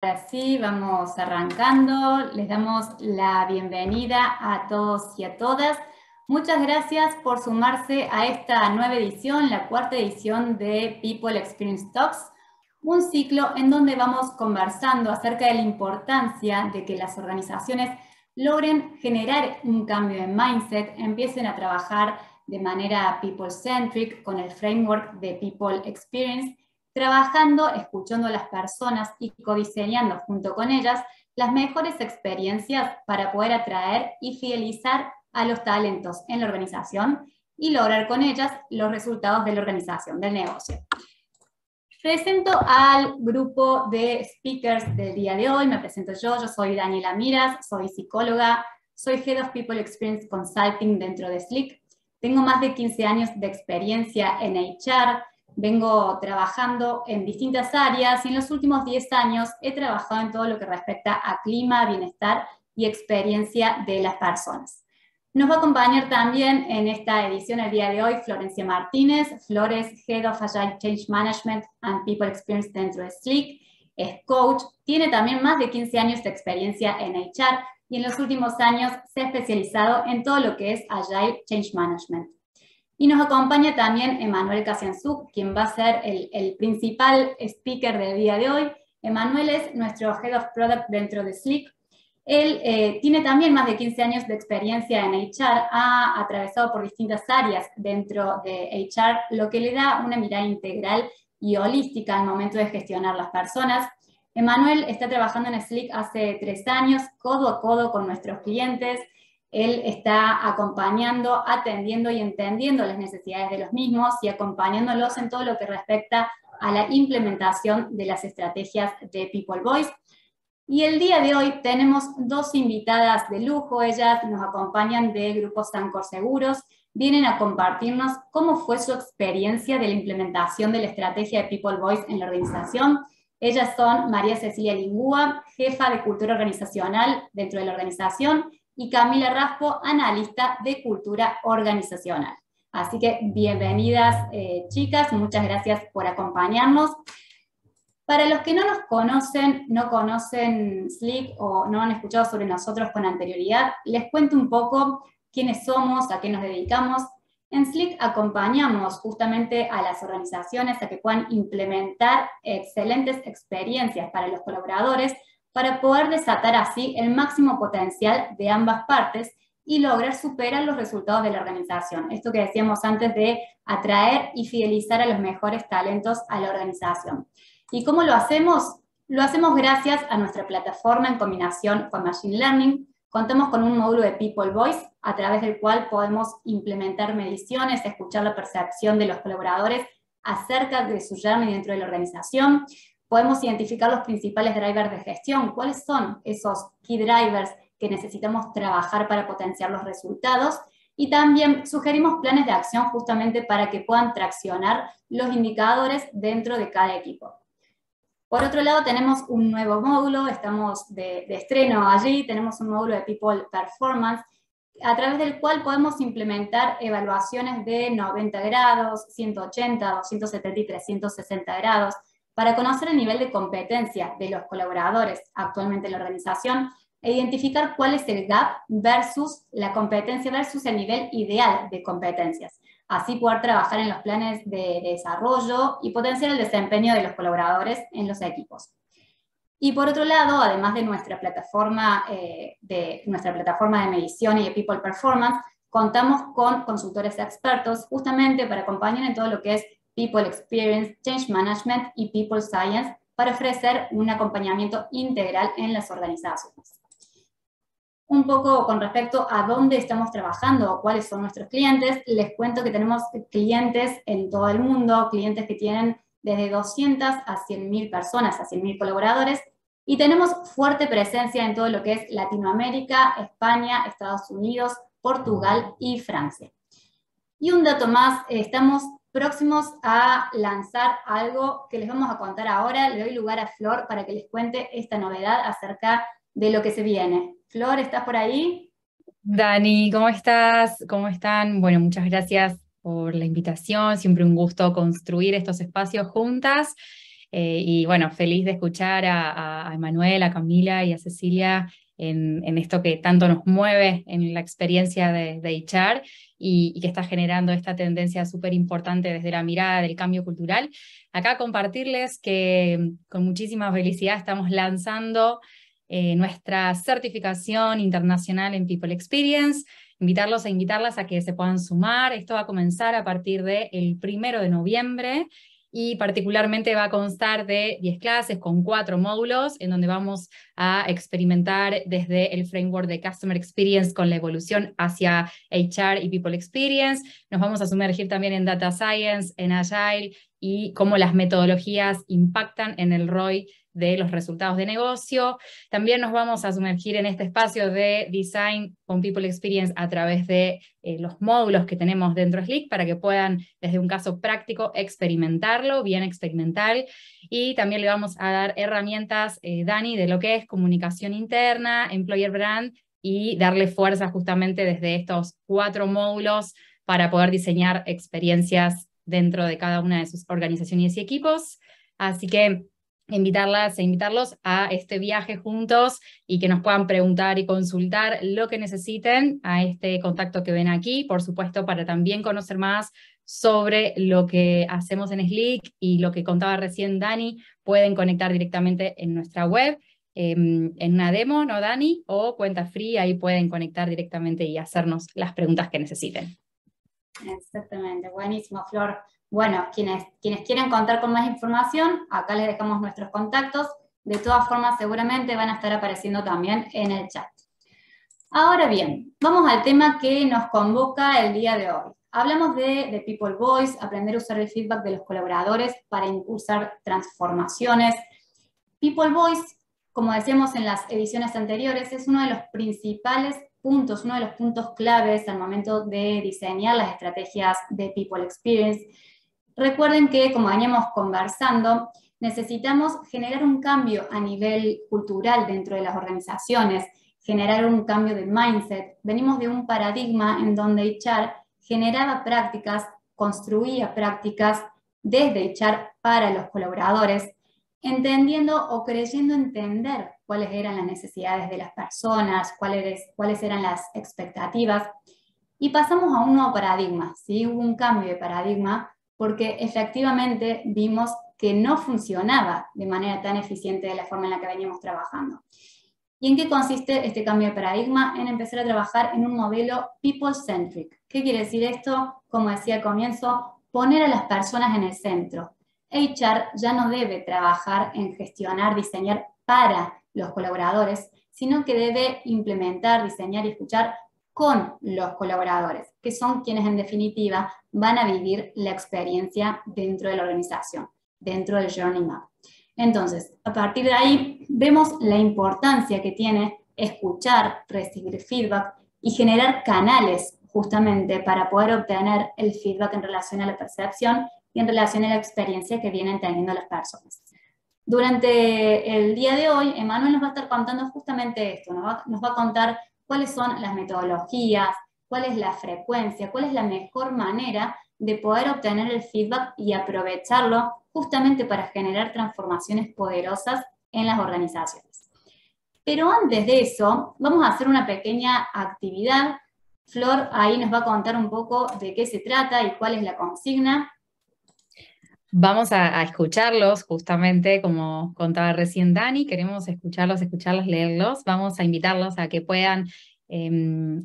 Ahora sí, vamos arrancando. Les damos la bienvenida a todos y a todas. Muchas gracias por sumarse a esta nueva edición, la cuarta edición de People Experience Talks, un ciclo en donde vamos conversando acerca de la importancia de que las organizaciones logren generar un cambio de mindset, empiecen a trabajar de manera people-centric con el framework de People Experience, trabajando, escuchando a las personas y codiseñando junto con ellas las mejores experiencias para poder atraer y fidelizar a los talentos en la organización y lograr con ellas los resultados de la organización, del negocio. Presento al grupo de speakers del día de hoy. Me presento yo soy Daniela Miras, soy psicóloga, soy Head of People Experience Consulting dentro de Slick. Tengo más de 15 años de experiencia en HR, vengo trabajando en distintas áreas y en los últimos 10 años he trabajado en todo lo que respecta a clima, bienestar y experiencia de las personas. Nos va a acompañar también en esta edición el día de hoy Florencia Martínez. Flores, Head of Agile Change Management and People Experience dentro de Slick, es coach, tiene también más de 15 años de experiencia en HR y en los últimos años se ha especializado en todo lo que es Agile Change Management. Y nos acompaña también Emanuel Casianzuk, quien va a ser el principal speaker del día de hoy. Emanuel es nuestro Head of Product dentro de Slick. Él tiene también más de 15 años de experiencia en HR, ha atravesado por distintas áreas dentro de HR, lo que le da una mirada integral y holística al momento de gestionar las personas. Emanuel está trabajando en Slick hace 3 años, codo a codo con nuestros clientes. Él está acompañando, atendiendo y entendiendo las necesidades de los mismos y acompañándolos en todo lo que respecta a la implementación de las estrategias de People Voice. Y el día de hoy tenemos 2 invitadas de lujo. Ellas nos acompañan de Grupo Sancor Seguros, vienen a compartirnos cómo fue su experiencia de la implementación de la estrategia de People Voice en la organización. Ellas son María Cecilia Lingúa, jefa de cultura organizacional dentro de la organización, y Camila Raspo, analista de cultura organizacional. Así que bienvenidas, chicas, muchas gracias por acompañarnos. Para los que no nos conocen, no conocen Slick o no han escuchado sobre nosotros con anterioridad, les cuento un poco quiénes somos, a qué nos dedicamos. En Slick acompañamos justamente a las organizaciones a que puedan implementar excelentes experiencias para los colaboradores para poder desatar así el máximo potencial de ambas partes y lograr superar los resultados de la organización. Esto que decíamos antes de atraer y fidelizar a los mejores talentos a la organización. ¿Y cómo lo hacemos? Lo hacemos gracias a nuestra plataforma en combinación con Machine Learning. Contamos con un módulo de People Voice a través del cual podemos implementar mediciones, escuchar la percepción de los colaboradores acerca de su journey dentro de la organización. Podemos identificar los principales drivers de gestión, cuáles son esos key drivers que necesitamos trabajar para potenciar los resultados, y también sugerimos planes de acción justamente para que puedan traccionar los indicadores dentro de cada equipo. Por otro lado, tenemos un nuevo módulo, estamos de estreno allí, tenemos un módulo de People Performance, a través del cual podemos implementar evaluaciones de 90 grados, 180, 270 y 360 grados, para conocer el nivel de competencia de los colaboradores actualmente en la organización e identificar cuál es el gap versus la competencia versus el nivel ideal de competencias. Así poder trabajar en los planes de desarrollo y potenciar el desempeño de los colaboradores en los equipos. Y por otro lado, además de nuestra plataforma de medición y de People Performance, contamos con consultores expertos justamente para acompañar en todo lo que es People Experience, Change Management y People Science para ofrecer un acompañamiento integral en las organizaciones. Un poco con respecto a dónde estamos trabajando o cuáles son nuestros clientes, les cuento que tenemos clientes en todo el mundo, clientes que tienen desde 200 a 100.000 personas, a 100.000 colaboradores, y tenemos fuerte presencia en todo lo que es Latinoamérica, España, Estados Unidos, Portugal y Francia. Y un dato más, estamos próximos a lanzar algo que les vamos a contar ahora. Le doy lugar a Flor para que les cuente esta novedad acerca de lo que se viene. Flor, ¿estás por ahí? Dani, ¿cómo estás? ¿Cómo están? Bueno, muchas gracias por la invitación, siempre un gusto construir estos espacios juntas. Y bueno, feliz de escuchar a Emanuel, a Camila y a Cecilia en esto que tanto nos mueve en la experiencia de HR y que está generando esta tendencia súper importante desde la mirada del cambio cultural. Acá compartirles que con muchísima felicidad estamos lanzando nuestra certificación internacional en People Experience. Invitarlos e invitarlas a que se puedan sumar. Esto va a comenzar a partir del 1 de noviembre y particularmente va a constar de 10 clases con 4 módulos en donde vamos a experimentar desde el framework de Customer Experience con la evolución hacia HR y People Experience. Nos vamos a sumergir también en Data Science, en Agile y cómo las metodologías impactan en el ROI de los resultados de negocio. También nos vamos a sumergir en este espacio de Design con People Experience a través de los módulos que tenemos dentro de Slick para que puedan, desde un caso práctico, experimentarlo, bien experimental. Y también le vamos a dar herramientas, Dani, de lo que es comunicación interna, employer brand, y darle fuerza justamente desde estos 4 módulos para poder diseñar experiencias dentro de cada una de sus organizaciones y equipos. Así que invitarlas e invitarlos a este viaje juntos y que nos puedan preguntar y consultar lo que necesiten a este contacto que ven aquí, por supuesto, para también conocer más sobre lo que hacemos en Slick y lo que contaba recién Dani, pueden conectar directamente en nuestra web, en una demo, ¿no, Dani? O cuenta free, ahí pueden conectar directamente y hacernos las preguntas que necesiten. Exactamente, buenísimo, Flor. Bueno, quienes quieren contar con más información, acá les dejamos nuestros contactos. De todas formas, seguramente van a estar apareciendo también en el chat. Ahora bien, vamos al tema que nos convoca el día de hoy. Hablamos de People Voice, aprender a usar el feedback de los colaboradores para impulsar transformaciones. People Voice, como decíamos en las ediciones anteriores, es uno de los principales puntos, uno de los puntos claves al momento de diseñar las estrategias de People Experience. Recuerden que, como veníamos conversando, necesitamos generar un cambio a nivel cultural dentro de las organizaciones, generar un cambio de mindset. Venimos de un paradigma en donde HR generaba prácticas, construía prácticas desde HR para los colaboradores, entendiendo o creyendo entender cuáles eran las necesidades de las personas, cuáles eran las expectativas, y pasamos a un nuevo paradigma, ¿sí? Hubo un cambio de paradigma porque efectivamente vimos que no funcionaba de manera tan eficiente de la forma en la que veníamos trabajando. ¿Y en qué consiste este cambio de paradigma? En empezar a trabajar en un modelo people-centric. ¿Qué quiere decir esto? Como decía al comienzo, poner a las personas en el centro. HR ya no debe trabajar en gestionar, diseñar para los colaboradores, sino que debe implementar, diseñar y escuchar con los colaboradores, que son quienes en definitiva van a vivir la experiencia dentro de la organización, dentro del Journey Map. Entonces, a partir de ahí, vemos la importancia que tiene escuchar, recibir feedback y generar canales justamente para poder obtener el feedback en relación a la percepción y en relación a la experiencia que vienen teniendo las personas. Durante el día de hoy, Emanuel nos va a estar contando justamente esto, nos va a contar cuáles son las metodologías, cuál es la frecuencia, cuál es la mejor manera de poder obtener el feedback y aprovecharlo justamente para generar transformaciones poderosas en las organizaciones. Pero antes de eso, vamos a hacer una pequeña actividad. Flor ahí nos va a contar un poco de qué se trata y cuál es la consigna. Vamos a escucharlos, justamente como contaba recién Dani, queremos escucharlos, leerlos. Vamos a invitarlos a que puedan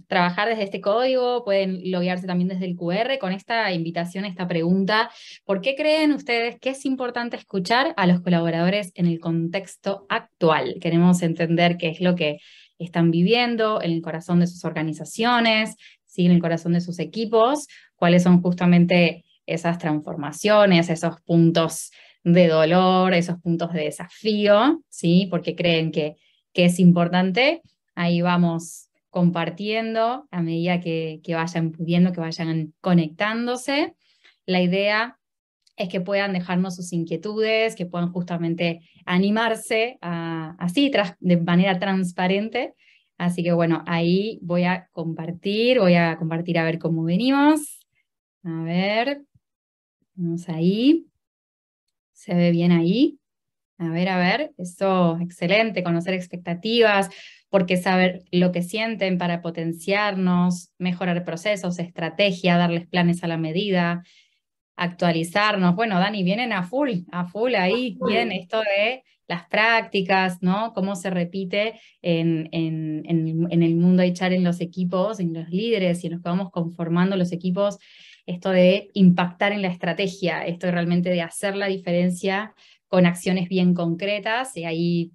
trabajar desde este código, pueden loguearse también desde el QR con esta invitación, esta pregunta. ¿Por qué creen ustedes que es importante escuchar a los colaboradores en el contexto actual? Queremos entender qué es lo que están viviendo en el corazón de sus organizaciones, ¿sí? En el corazón de sus equipos, cuáles son justamente esas transformaciones, esos puntos de dolor, esos puntos de desafío, ¿sí? Porque creen que es importante. Ahí vamos compartiendo a medida que vayan pudiendo, que vayan conectándose. La idea es que puedan dejarnos sus inquietudes, que puedan justamente animarse así, de manera transparente. Así que bueno, ahí voy a compartir a ver cómo venimos. A ver, vamos ahí. ¿Se ve bien ahí? A ver, eso, excelente, conocer expectativas, porque saber lo que sienten para potenciarnos, mejorar procesos, estrategia, darles planes a la medida, actualizarnos. Bueno, Dani, vienen a full ahí, bien, esto de las prácticas, ¿no? Cómo se repite en el mundo HR, en los equipos, en los líderes y en los que vamos conformando los equipos, esto de impactar en la estrategia, esto realmente de hacer la diferencia con acciones bien concretas, y ahí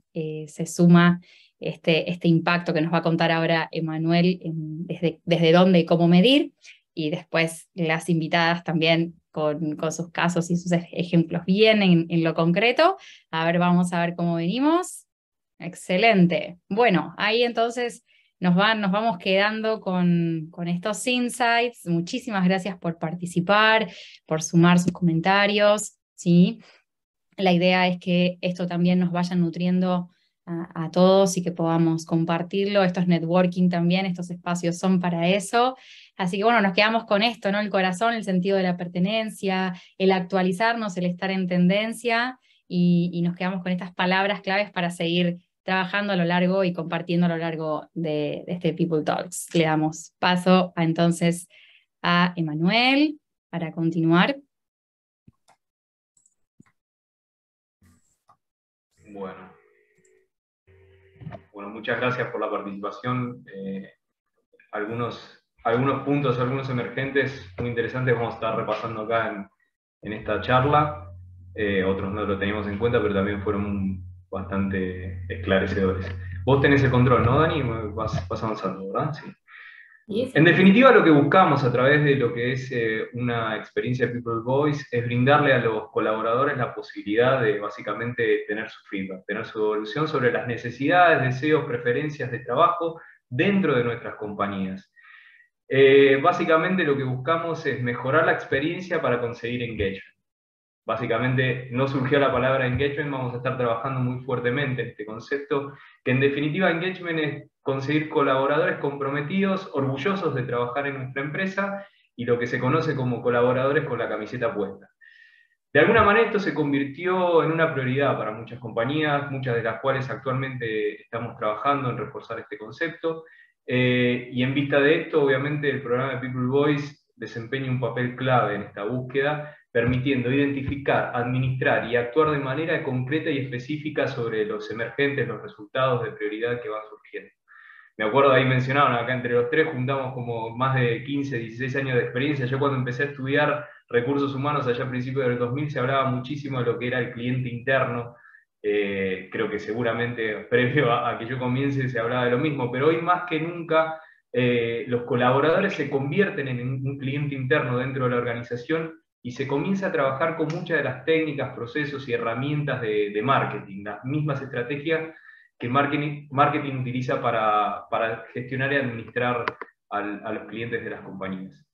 se suma este impacto que nos va a contar ahora Emanuel, desde dónde y cómo medir, y después las invitadas también con sus casos y sus ejemplos bien en lo concreto. A ver, vamos a ver cómo venimos. Excelente. Bueno, ahí entonces nos vamos quedando con estos insights. Muchísimas gracias por participar, por sumar sus comentarios, ¿sí? La idea es que esto también nos vaya nutriendo a todos y que podamos compartirlo. Esto es networking también, estos espacios son para eso. Así que bueno, nos quedamos con esto, ¿no? El corazón, el sentido de la pertenencia, el actualizarnos, el estar en tendencia, y nos quedamos con estas palabras claves para seguir trabajando a lo largo y compartiendo a lo largo de este People Talks. Le damos paso entonces a Emanuel para continuar. Bueno, muchas gracias por la participación. Algunos puntos, algunos emergentes muy interesantes vamos a estar repasando acá en esta charla. Otros no lo teníamos en cuenta, pero también fueron bastante esclarecedores. Vos tenés el control, ¿no, Dani? Vas avanzando, ¿verdad? Sí. En definitiva, lo que buscamos a través de lo que es una experiencia de People Voice es brindarle a los colaboradores la posibilidad de básicamente tener su feedback, tener su evolución sobre las necesidades, deseos, preferencias de trabajo dentro de nuestras compañías. Básicamente lo que buscamos es mejorar la experiencia para conseguir engagement. Básicamente no surgió la palabra engagement, vamos a estar trabajando muy fuertemente en este concepto, que en definitiva engagement es conseguir colaboradores comprometidos, orgullosos de trabajar en nuestra empresa, y lo que se conoce como colaboradores con la camiseta puesta. De alguna manera esto se convirtió en una prioridad para muchas compañías, muchas de las cuales actualmente estamos trabajando en reforzar este concepto, y en vista de esto, obviamente el programa de People Voice desempeña un papel clave en esta búsqueda, permitiendo identificar, administrar y actuar de manera concreta y específica sobre los emergentes, los resultados de prioridad que van surgiendo. Me acuerdo, ahí mencionaban, acá entre los tres juntamos como más de 15, 16 años de experiencia. Yo cuando empecé a estudiar recursos humanos allá a principios del 2000 se hablaba muchísimo de lo que era el cliente interno. Creo que seguramente previo a que yo comience se hablaba de lo mismo, pero hoy más que nunca los colaboradores se convierten en un cliente interno dentro de la organización, y se comienza a trabajar con muchas de las técnicas, procesos y herramientas de marketing, las mismas estrategias que marketing utiliza para gestionar y administrar a los clientes de las compañías.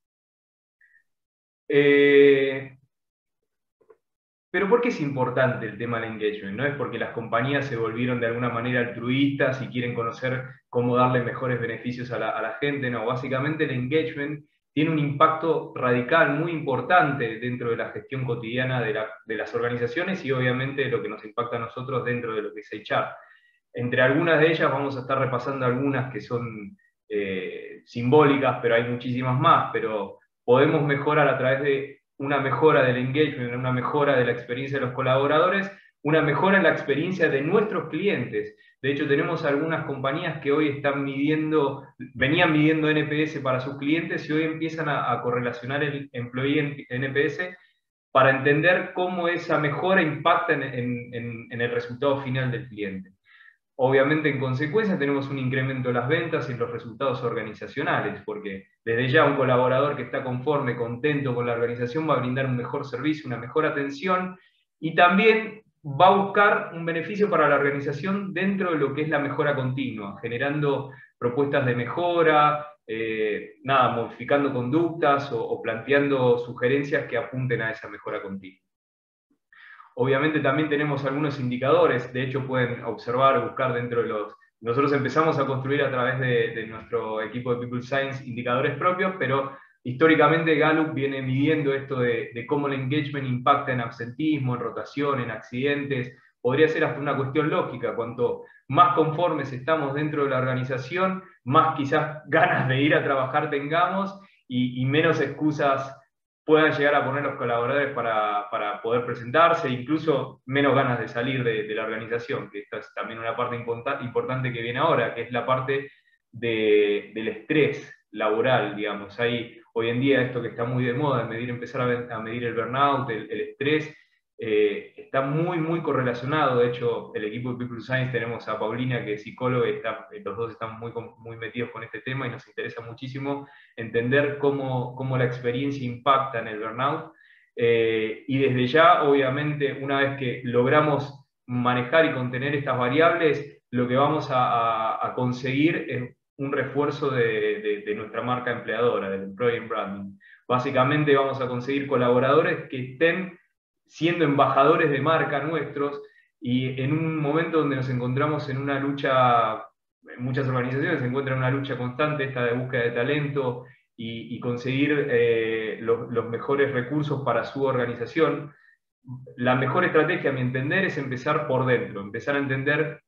Pero ¿por qué es importante el tema del engagement? No es porque las compañías se volvieron de alguna manera altruistas y quieren conocer cómo darle mejores beneficios a la gente, no. Básicamente el engagement tiene un impacto radical muy importante dentro de la gestión cotidiana de las organizaciones, y obviamente lo que nos impacta a nosotros dentro de lo que es HR. Entre algunas de ellas vamos a estar repasando algunas que son simbólicas, pero hay muchísimas más, pero podemos mejorar a través de una mejora del engagement, una mejora de la experiencia de los colaboradores, una mejora en la experiencia de nuestros clientes. De hecho, tenemos algunas compañías que hoy venían midiendo NPS para sus clientes, y hoy empiezan a correlacionar el employee NPS para entender cómo esa mejora impacta en el resultado final del cliente. Obviamente, en consecuencia, tenemos un incremento de las ventas y en los resultados organizacionales, porque desde ya un colaborador que está conforme, contento con la organización, va a brindar un mejor servicio, una mejor atención, y también va a buscar un beneficio para la organización dentro de lo que es la mejora continua, generando propuestas de mejora, modificando conductas o planteando sugerencias que apunten a esa mejora continua. Obviamente también tenemos algunos indicadores, de hecho pueden observar o buscar dentro de los... Nosotros empezamos a construir a través de nuestro equipo de People Science indicadores propios, pero históricamente Gallup viene midiendo esto de cómo el engagement impacta en absentismo, en rotación, en accidentes, podría ser hasta una cuestión lógica. Cuanto más conformes estamos dentro de la organización, más quizás ganas de ir a trabajar tengamos y menos excusas puedan llegar a poner los colaboradores para poder presentarse, incluso menos ganas de salir de la organización, que esta es también una parte importante que viene ahora, que es la parte del estrés laboral, digamos. Hay hoy en día esto que está muy de moda, empezar a medir el burnout, el estrés, está muy, muy correlacionado. De hecho, el equipo de People Science tenemos a Paulina, que es psicóloga, los dos están muy, muy metidos con este tema y nos interesa muchísimo entender cómo la experiencia impacta en el burnout. Y desde ya, obviamente, una vez que logramos manejar y contener estas variables, lo que vamos a conseguir es un refuerzo de nuestra marca empleadora, del Employer Branding. Básicamente vamos a conseguir colaboradores que estén siendo embajadores de marca nuestros, y en un momento donde nos encontramos en una lucha, muchas organizaciones se encuentran en una lucha constante, esta de búsqueda de talento y conseguir los mejores recursos para su organización. La mejor estrategia, a mi entender, es empezar por dentro, empezar a entender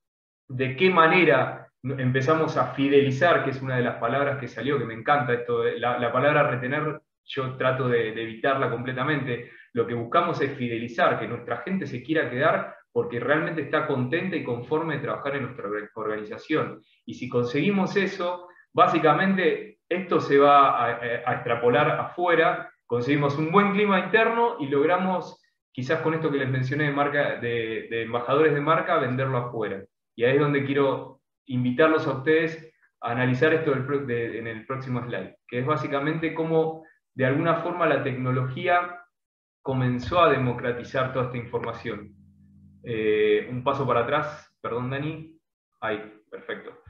de qué manera empezamos a fidelizar, que es una de las palabras que salió, que me encanta esto, la palabra retener, yo trato de evitarla completamente. Lo que buscamos es fidelizar, que nuestra gente se quiera quedar porque realmente está contenta y conforme de trabajar en nuestra organización. Y si conseguimos eso, básicamente esto se va a extrapolar afuera, conseguimos un buen clima interno y logramos, quizás con esto que les mencioné de embajadores de marca, venderlo afuera. Y ahí es donde quiero invitarlos a ustedes a analizar esto en el próximo slide, que es básicamente cómo de alguna forma la tecnología comenzó a democratizar toda esta información. Un paso para atrás, perdón Dani, ahí, perfecto.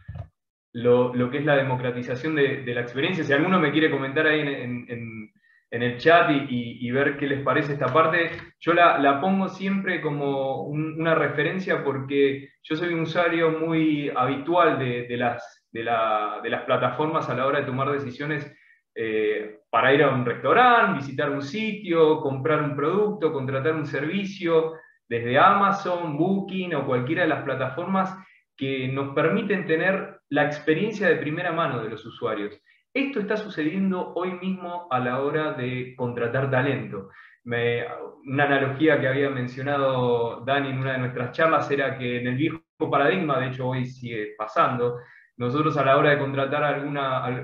Lo que es la democratización de la experiencia, si alguno me quiere comentar ahí en el chat y ver qué les parece esta parte, yo la pongo siempre como una referencia porque yo soy un usuario muy habitual de las plataformas a la hora de tomar decisiones para ir a un restaurante, visitar un sitio, comprar un producto, contratar un servicio, desde Amazon, Booking o cualquiera de las plataformas que nos permiten tener la experiencia de primera mano de los usuarios. Esto está sucediendo hoy mismo a la hora de contratar talento. Una analogía que había mencionado Dani en una de nuestras charlas era que en el viejo paradigma, de hecho hoy sigue pasando, nosotros a la hora de contratar a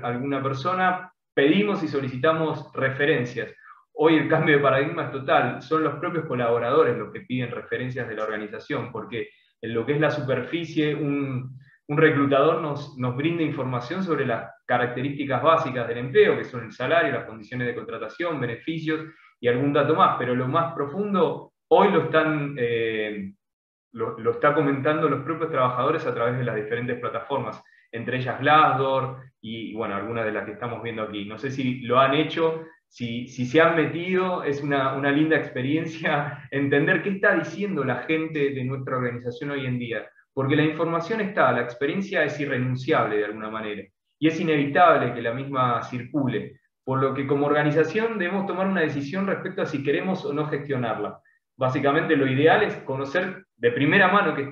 alguna persona pedimos y solicitamos referencias. Hoy el cambio de paradigma es total, son los propios colaboradores los que piden referencias de la organización, porque en lo que es la superficie, un reclutador nos brinda información sobre las características básicas del empleo, que son el salario, las condiciones de contratación, beneficios y algún dato más, pero lo más profundo hoy lo está comentando los propios trabajadores a través de las diferentes plataformas, entre ellas Glassdoor y bueno, algunas de las que estamos viendo aquí. No sé si lo han hecho, si se han metido, es una linda experiencia entender qué está diciendo la gente de nuestra organización hoy en día. Porque la información está, la experiencia es irrenunciable de alguna manera, y es inevitable que la misma circule, por lo que como organización debemos tomar una decisión respecto a si queremos o no gestionarla. Básicamente lo ideal es conocer de primera mano qué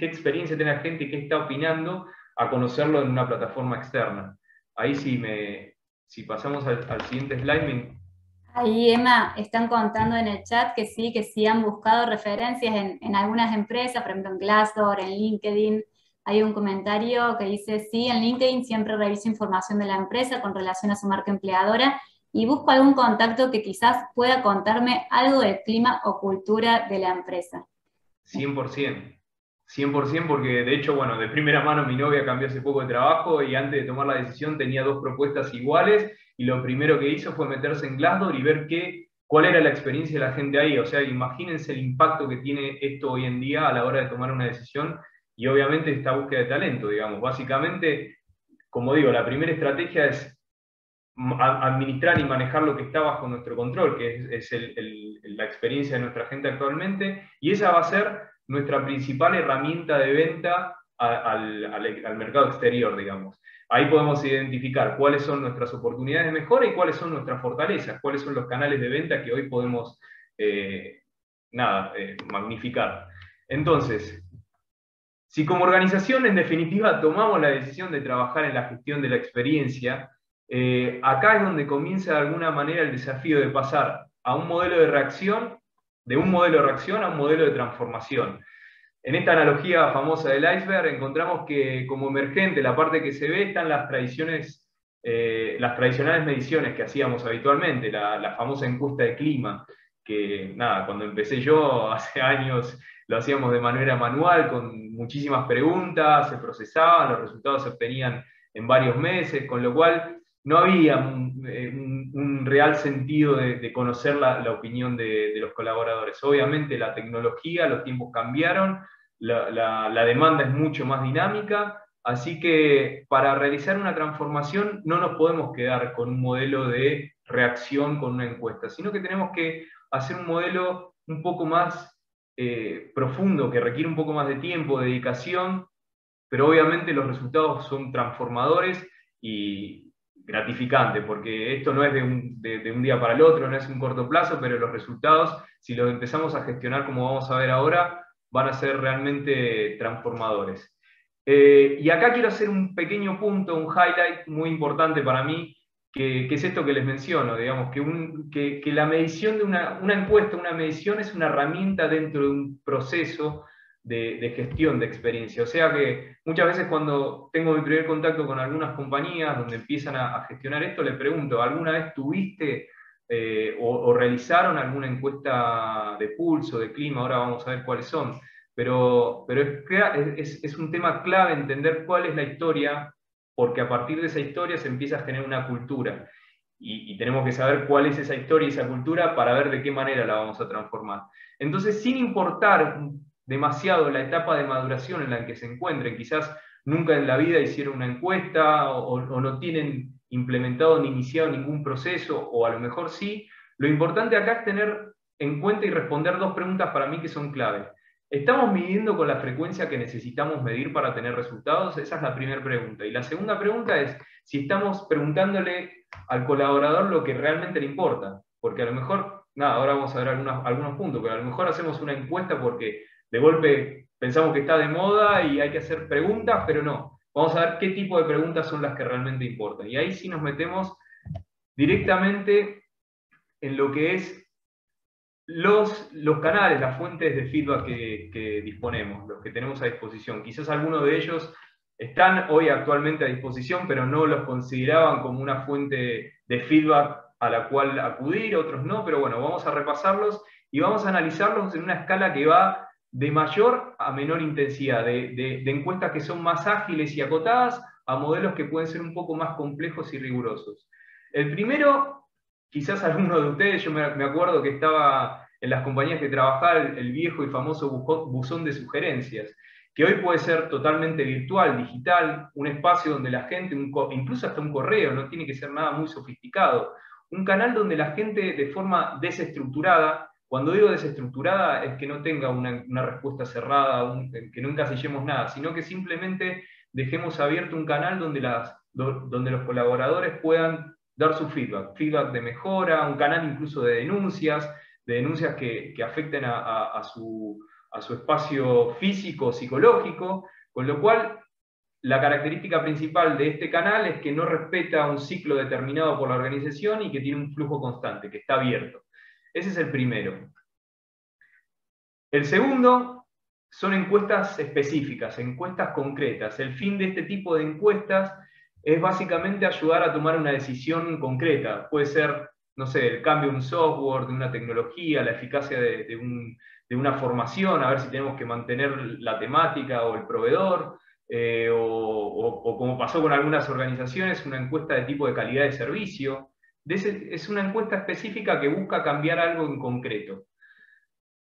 experiencia tiene la gente y qué está opinando, a conocerlo en una plataforma externa. Ahí si pasamos al siguiente slide. Ahí, Emma, están contando en el chat que sí han buscado referencias en algunas empresas, por ejemplo en Glassdoor, en LinkedIn. Hay un comentario que dice, sí, en LinkedIn siempre reviso información de la empresa con relación a su marca empleadora y busco algún contacto que quizás pueda contarme algo del clima o cultura de la empresa. 100%. 100% porque de hecho, bueno, de primera mano mi novia cambió hace poco de trabajo y antes de tomar la decisión tenía 2 propuestas iguales y lo primero que hizo fue meterse en Glassdoor y ver cuál era la experiencia de la gente ahí. O sea, imagínense el impacto que tiene esto hoy en día a la hora de tomar una decisión y obviamente esta búsqueda de talento, digamos. Básicamente, como digo, la primera estrategia es administrar y manejar lo que está bajo nuestro control, que es la experiencia de nuestra gente actualmente, y esa va a ser nuestra principal herramienta de venta al mercado exterior, digamos. Ahí podemos identificar cuáles son nuestras oportunidades de mejora y cuáles son nuestras fortalezas, cuáles son los canales de venta que hoy podemos nada, magnificar. Entonces, si como organización en definitiva tomamos la decisión de trabajar en la gestión de la experiencia, acá es donde comienza de alguna manera el desafío de pasar a un modelo de reacción, de un modelo de reacción a un modelo de transformación. En esta analogía famosa del iceberg encontramos que como emergente, la parte que se ve, están las tradicionales mediciones que hacíamos habitualmente, la famosa encuesta de clima, que nada, cuando empecé yo hace años lo hacíamos de manera manual, con muchísimas preguntas, se procesaban, los resultados se obtenían en varios meses, con lo cual no había un real sentido de conocer la opinión de los colaboradores. Obviamente la tecnología, los tiempos cambiaron, la demanda es mucho más dinámica, así que para realizar una transformación no nos podemos quedar con un modelo de reacción con una encuesta, sino que tenemos que hacer un modelo un poco más profundo, que requiere un poco más de tiempo, de dedicación, pero obviamente los resultados son transformadores y gratificantes, porque esto no es de un día para el otro, no es un corto plazo, pero los resultados, si los empezamos a gestionar como vamos a ver ahora, van a ser realmente transformadores. Y acá quiero hacer un pequeño punto, un highlight muy importante para mí, que es esto que les menciono, digamos, que la medición de una encuesta, una medición es una herramienta dentro de un proceso de gestión de experiencia. O sea que muchas veces cuando tengo mi primer contacto con algunas compañías donde empiezan a gestionar esto, les pregunto, ¿alguna vez tuviste o realizaron alguna encuesta de pulso, de clima? Ahora vamos a ver cuáles son. Pero es un tema clave entender cuál es la historia, porque a partir de esa historia se empieza a generar una cultura. Y tenemos que saber cuál es esa historia y esa cultura para ver de qué manera la vamos a transformar. Entonces, sin importar demasiado la etapa de maduración en la que se encuentren, quizás nunca en la vida hicieron una encuesta o no tienen implementado ni iniciado ningún proceso, o a lo mejor sí, lo importante acá es tener en cuenta y responder dos preguntas para mí que son clave. ¿Estamos midiendo con la frecuencia que necesitamos medir para tener resultados? Esa es la primera pregunta. Y la segunda pregunta es si estamos preguntándole al colaborador lo que realmente le importa. Porque a lo mejor, nada, ahora vamos a ver algunos puntos, pero a lo mejor hacemos una encuesta porque de golpe pensamos que está de moda y hay que hacer preguntas, pero no. Vamos a ver qué tipo de preguntas son las que realmente importan. Y ahí sí nos metemos directamente en lo que es los canales, las fuentes de feedback que disponemos, los que tenemos a disposición. Quizás algunos de ellos están hoy actualmente a disposición, pero no los consideraban como una fuente de feedback a la cual acudir, otros no, pero bueno, vamos a repasarlos y vamos a analizarlos en una escala que va de mayor a menor intensidad, de encuestas que son más ágiles y acotadas a modelos que pueden ser un poco más complejos y rigurosos. El primero, quizás algunos de ustedes, yo me acuerdo que estaba en las compañías que trabajaba el viejo y famoso buzón de sugerencias, que hoy puede ser totalmente virtual, digital, un espacio donde la gente, incluso hasta un correo, no tiene que ser nada muy sofisticado, un canal donde la gente de forma desestructurada, cuando digo desestructurada es que no tenga una respuesta cerrada, que no encasillemos nada, sino que simplemente dejemos abierto un canal donde los colaboradores puedan dar su feedback de mejora, un canal incluso de denuncias que afecten a su espacio físico, psicológico, con lo cual la característica principal de este canal es que no respeta un ciclo determinado por la organización y que tiene un flujo constante, que está abierto. Ese es el primero. El segundo son encuestas específicas, encuestas concretas. El fin de este tipo de encuestas es básicamente ayudar a tomar una decisión concreta. Puede ser, no sé, el cambio de un software, de una tecnología, la eficacia de una formación, a ver si tenemos que mantener la temática o el proveedor, o como pasó con algunas organizaciones, una encuesta de tipo de calidad de servicio. Es una encuesta específica que busca cambiar algo en concreto.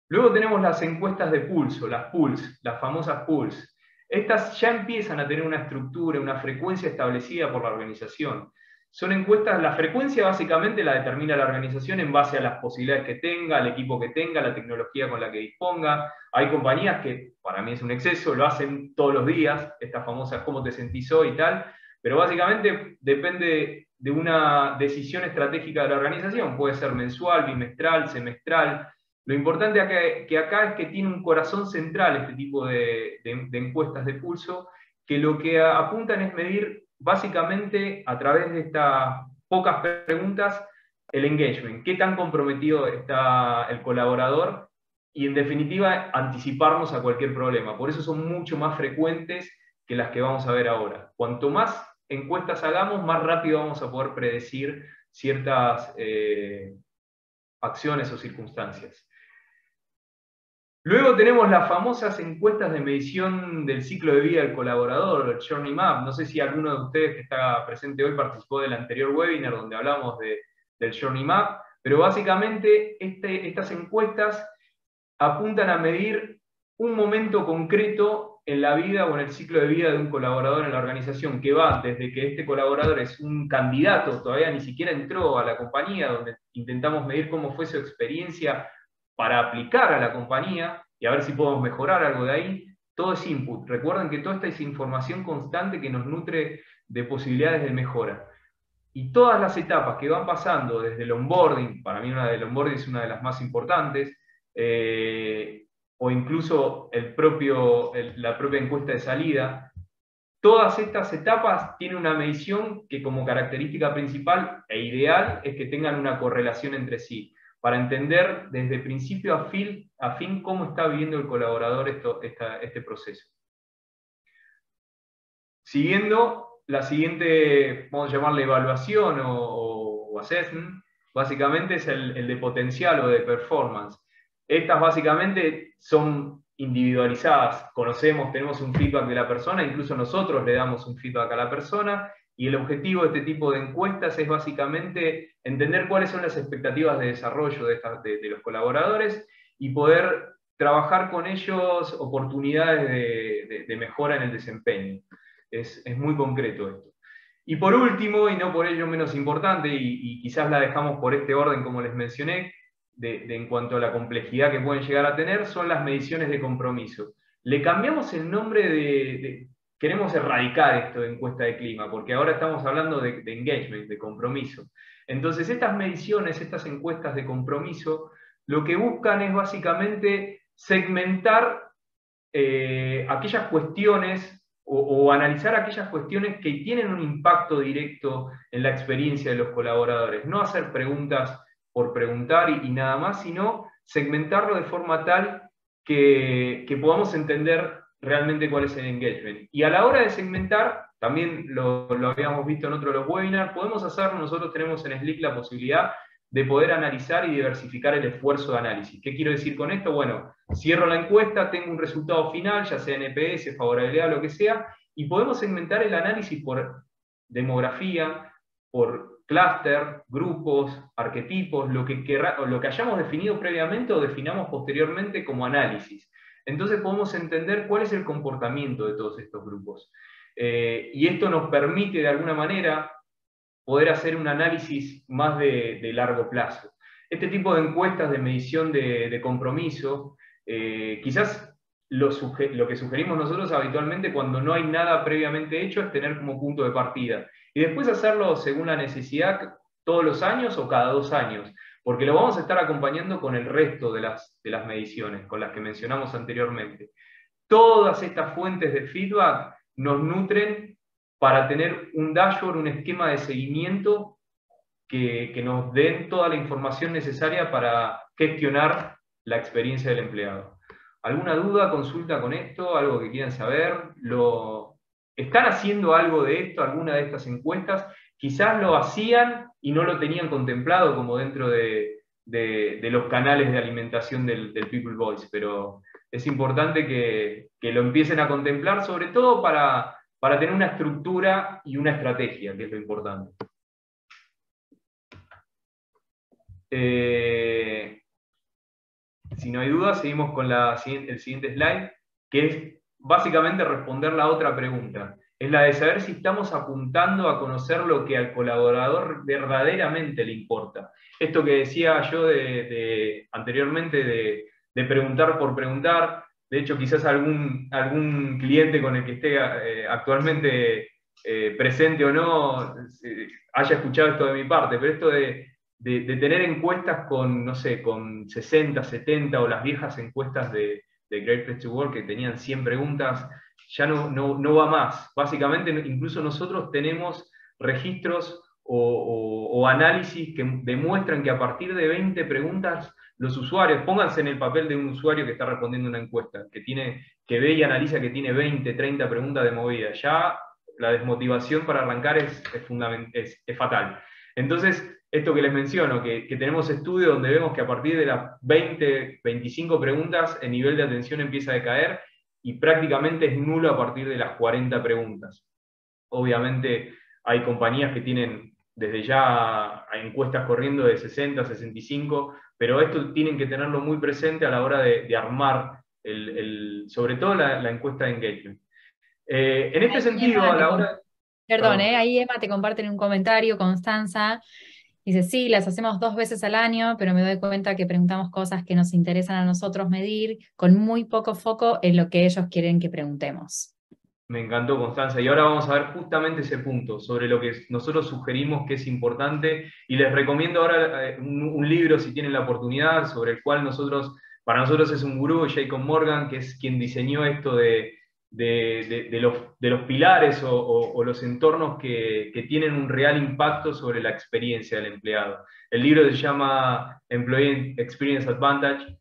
Luego tenemos las encuestas de pulso, las famosas Pulse. Estas ya empiezan a tener una estructura, una frecuencia establecida por la organización. Son encuestas, la frecuencia básicamente la determina la organización en base a las posibilidades que tenga, al equipo que tenga, la tecnología con la que disponga. Hay compañías que, para mí es un exceso, lo hacen todos los días, estas famosas cómo te sentís hoy y tal, pero básicamente depende de una decisión estratégica de la organización. Puede ser mensual, bimestral, semestral. Lo importante acá es que tiene un corazón central este tipo de encuestas de pulso, que lo que apuntan es medir básicamente a través de estas pocas preguntas el engagement, qué tan comprometido está el colaborador y en definitiva anticiparnos a cualquier problema. Por eso son mucho más frecuentes que las que vamos a ver ahora. Cuanto más encuestas hagamos, más rápido vamos a poder predecir ciertas acciones o circunstancias. Luego tenemos las famosas encuestas de medición del ciclo de vida del colaborador, el Journey Map. No sé si alguno de ustedes que está presente hoy participó del anterior webinar donde hablamos del Journey Map, pero básicamente estas encuestas apuntan a medir un momento concreto en la vida o en el ciclo de vida de un colaborador en la organización, que va desde que este colaborador es un candidato, todavía ni siquiera entró a la compañía, donde intentamos medir cómo fue su experiencia para aplicar a la compañía y a ver si podemos mejorar algo de ahí. Todo es input. Recuerden que toda esta es información constante que nos nutre de posibilidades de mejora. Y todas las etapas que van pasando desde el onboarding, para mí el onboarding es una de las más importantes, o incluso la propia encuesta de salida, todas estas etapas tienen una medición que como característica principal e ideal es que tengan una correlación entre sí, para entender desde principio a fin cómo está viviendo el colaborador este proceso. Siguiendo la siguiente, vamos a llamarle evaluación o assessment, básicamente es el de potencial o de performance. Estas básicamente son individualizadas, tenemos un feedback de la persona, incluso nosotros le damos un feedback a la persona, y el objetivo de este tipo de encuestas es básicamente entender cuáles son las expectativas de desarrollo de los colaboradores y poder trabajar con ellos oportunidades de mejora en el desempeño. Es muy concreto esto. Y por último, y no por ello menos importante, y quizás la dejamos por este orden como les mencioné, en cuanto a la complejidad que pueden llegar a tener, son las mediciones de compromiso. Le cambiamos el nombre queremos erradicar esto de encuesta de clima, porque ahora estamos hablando de engagement, de compromiso. Entonces estas mediciones, estas encuestas de compromiso, lo que buscan es básicamente segmentar aquellas cuestiones o analizar aquellas cuestiones que tienen un impacto directo en la experiencia de los colaboradores. No hacer preguntas por preguntar y nada más, sino segmentarlo de forma tal que podamos entender realmente cuál es el engagement. Y a la hora de segmentar, también lo habíamos visto en otro de los webinars, nosotros tenemos en Slick la posibilidad de poder analizar y diversificar el esfuerzo de análisis. ¿Qué quiero decir con esto? Bueno, cierro la encuesta, tengo un resultado final, ya sea NPS, favorabilidad, lo que sea, y podemos segmentar el análisis por demografía, por clúster, grupos, arquetipos, lo que hayamos definido previamente o definamos posteriormente como análisis. Entonces podemos entender cuál es el comportamiento de todos estos grupos. Y esto nos permite de alguna manera poder hacer un análisis más de largo plazo. Este tipo de encuestas de medición de compromiso, quizás lo que sugerimos nosotros habitualmente cuando no hay nada previamente hecho es tener como punto de partida. Y después hacerlo según la necesidad todos los años o cada 2 años, porque lo vamos a estar acompañando con el resto de las mediciones, con las que mencionamos anteriormente. Todas estas fuentes de feedback nos nutren para tener un dashboard, un esquema de seguimiento que nos den toda la información necesaria para gestionar la experiencia del empleado. ¿Alguna duda, consulta con esto? ¿Algo que quieran saber? ¿Están haciendo algo de esto, alguna de estas encuestas? Quizás lo hacían y no lo tenían contemplado como dentro de los canales de alimentación del People Voice, pero es importante que lo empiecen a contemplar, sobre todo para tener una estructura y una estrategia, que es lo importante. Si no hay duda, seguimos con el siguiente slide, que es básicamente responder la otra pregunta. Es la de saber si estamos apuntando a conocer lo que al colaborador verdaderamente le importa. Esto que decía yo anteriormente de preguntar por preguntar. De hecho, quizás algún cliente con el que esté actualmente presente o no haya escuchado esto de mi parte, pero esto de de tener encuestas con, no sé, con 60, 70 o las viejas encuestas de Great Place to Work que tenían 100 preguntas, ya no va más. Básicamente, incluso nosotros tenemos registros o análisis que demuestran que a partir de 20 preguntas, los usuarios, pónganse en el papel de un usuario que está respondiendo una encuesta, que ve y analiza que tiene 20, 30 preguntas de movida. Ya la desmotivación para arrancar es fatal. Entonces, esto que les menciono, que tenemos estudios donde vemos que a partir de las 20, 25 preguntas, el nivel de atención empieza a decaer y prácticamente es nulo a partir de las 40 preguntas. Obviamente hay compañías que tienen desde ya encuestas corriendo de 60, 65, pero esto tienen que tenerlo muy presente a la hora de armar, sobre todo la encuesta de engagement. En este sentido, a la hora... Perdón, ahí Emma te comparte en un comentario, Constanza, dice, sí, las hacemos 2 veces al año, pero me doy cuenta que preguntamos cosas que nos interesan a nosotros medir, con muy poco foco en lo que ellos quieren que preguntemos. Me encantó, Constanza, y ahora vamos a ver justamente ese punto, sobre lo que nosotros sugerimos que es importante, y les recomiendo ahora un libro, si tienen la oportunidad, sobre el cual para nosotros es un gurú, Jacob Morgan, que es quien diseñó esto de los pilares o los entornos que tienen un real impacto sobre la experiencia del empleado. El libro se llama Employee Experience Advantage.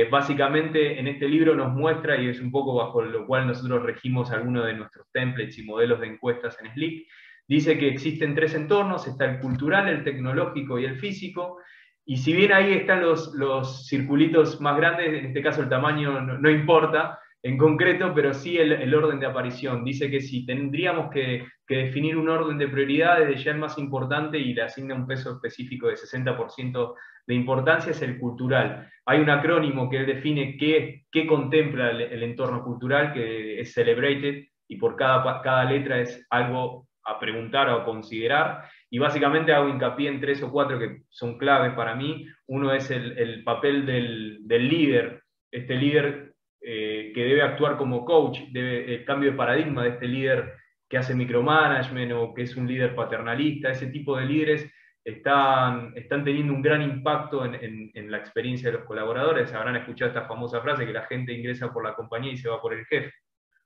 Básicamente en este libro nos muestra, y es un poco bajo lo cual nosotros regimos algunos de nuestros templates y modelos de encuestas en Slick, dice que existen 3 entornos: está el cultural, el tecnológico y el físico, y si bien ahí están los circulitos más grandes, en este caso el tamaño no importa en concreto, pero sí el orden de aparición. Dice que si tendríamos que definir un orden de prioridades, de ya el más importante y le asigna un peso específico de 60% de importancia, es el cultural. Hay un acrónimo que él define qué contempla el entorno cultural, que es Celebrated, y por cada letra es algo a preguntar o a considerar, y básicamente hago hincapié en 3 o 4 que son claves para mí. Uno es el papel del líder, este líder que debe actuar como coach, el cambio de paradigma de este líder que hace micromanagement o que es un líder paternalista. Ese tipo de líderes están teniendo un gran impacto en la experiencia de los colaboradores. Habrán escuchado esta famosa frase que la gente ingresa por la compañía y se va por el jefe.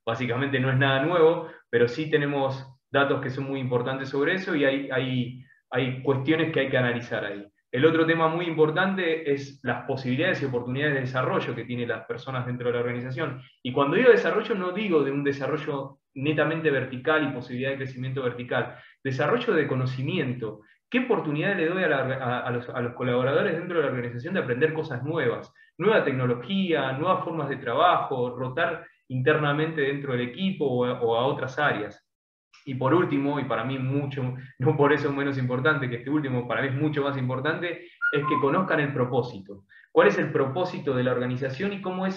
Básicamente no es nada nuevo, pero sí tenemos datos que son muy importantes sobre eso, y hay cuestiones que hay que analizar ahí. El otro tema muy importante es las posibilidades y oportunidades de desarrollo que tienen las personas dentro de la organización. Y cuando digo desarrollo, no digo de un desarrollo netamente vertical y posibilidad de crecimiento vertical. Desarrollo de conocimiento. ¿Qué oportunidad le doy a los colaboradores dentro de la organización de aprender cosas nuevas? Nueva tecnología, nuevas formas de trabajo, rotar internamente dentro del equipo o a otras áreas. Y por último, y para mí mucho, no por eso menos importante que este último, para mí es mucho más importante, es que conozcan el propósito. ¿Cuál es el propósito de la organización y cómo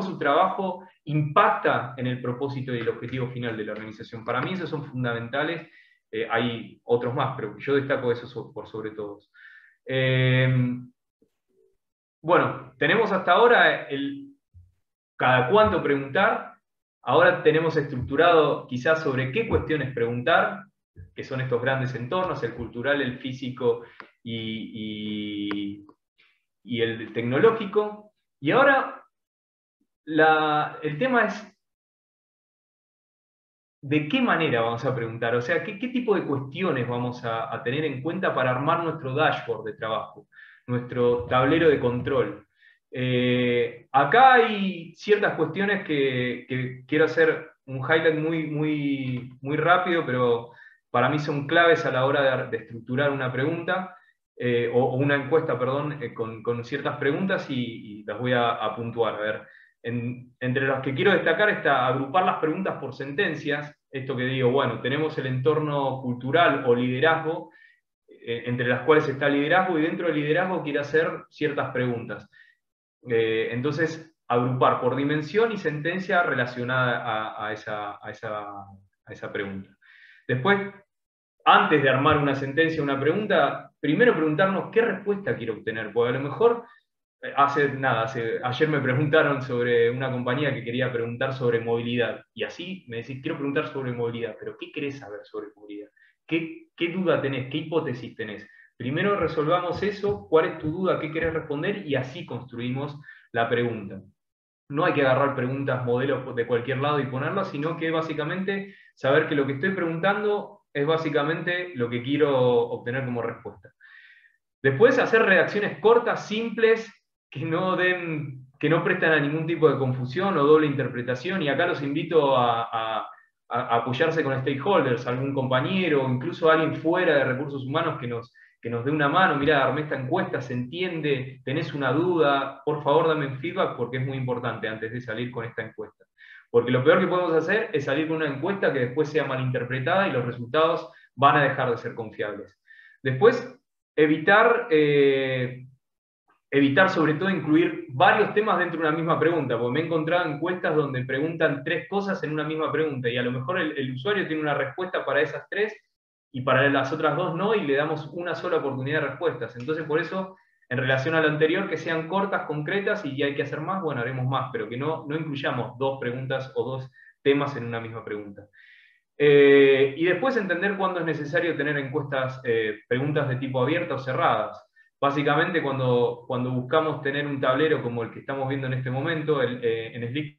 su trabajo impacta en el propósito y el objetivo final de la organización? Para mí esos son fundamentales. Hay otros más, pero yo destaco esos por sobre todos. Bueno, tenemos hasta ahora cada cuánto preguntar. Ahora tenemos estructurado quizás sobre qué cuestiones preguntar, que son estos grandes entornos, el cultural, el físico y el tecnológico. Y ahora el tema es de qué manera vamos a preguntar, o sea, qué tipo de cuestiones vamos a tener en cuenta para armar nuestro dashboard de trabajo, nuestro tablero de control. Acá hay ciertas cuestiones que quiero hacer un highlight muy rápido, pero para mí son claves a la hora de estructurar una pregunta, o una encuesta, perdón, con ciertas preguntas, y las voy a puntuar. A ver, entre las que quiero destacar está agrupar las preguntas por sentencias. Esto que digo, bueno, tenemos el entorno cultural o liderazgo, entre las cuales está el liderazgo, y dentro del liderazgo quiero hacer ciertas preguntas. Entonces, agrupar por dimensión y sentencia relacionada a esa pregunta. Después, antes de armar una sentencia o una pregunta, primero preguntarnos qué respuesta quiero obtener, porque a lo mejor, ayer me preguntaron sobre una compañía que quería preguntar sobre movilidad, y así me decís, quiero preguntar sobre movilidad, pero ¿qué querés saber sobre movilidad? ¿Qué duda tenés? ¿Qué hipótesis tenés? Primero resolvamos eso, cuál es tu duda, qué querés responder, y así construimos la pregunta. No hay que agarrar preguntas, modelos de cualquier lado y ponerlas, sino que básicamente saber que lo que estoy preguntando es básicamente lo que quiero obtener como respuesta. Después, hacer redacciones cortas, simples, que no prestan a ningún tipo de confusión o doble interpretación, y acá los invito a apoyarse con stakeholders, algún compañero o incluso alguien fuera de recursos humanos que nos dé una mano. Mirá, armé esta encuesta, se entiende, tenés una duda, por favor dame feedback, porque es muy importante antes de salir con esta encuesta. Porque lo peor que podemos hacer es salir con una encuesta que después sea malinterpretada y los resultados van a dejar de ser confiables. Después, evitar sobre todo incluir varios temas dentro de una misma pregunta, porque me he encontrado encuestas donde preguntan 3 cosas en una misma pregunta, y a lo mejor el usuario tiene una respuesta para esas 3, y para las otras 2 no, y le damos una sola oportunidad de respuestas. Entonces, por eso, en relación a lo anterior, que sean cortas, concretas, y hay que hacer más, bueno, haremos más, pero que no incluyamos 2 preguntas o 2 temas en una misma pregunta. Y después entender cuándo es necesario tener encuestas, preguntas de tipo abierta o cerradas. Básicamente, cuando buscamos tener un tablero como el que estamos viendo en este momento, en Slick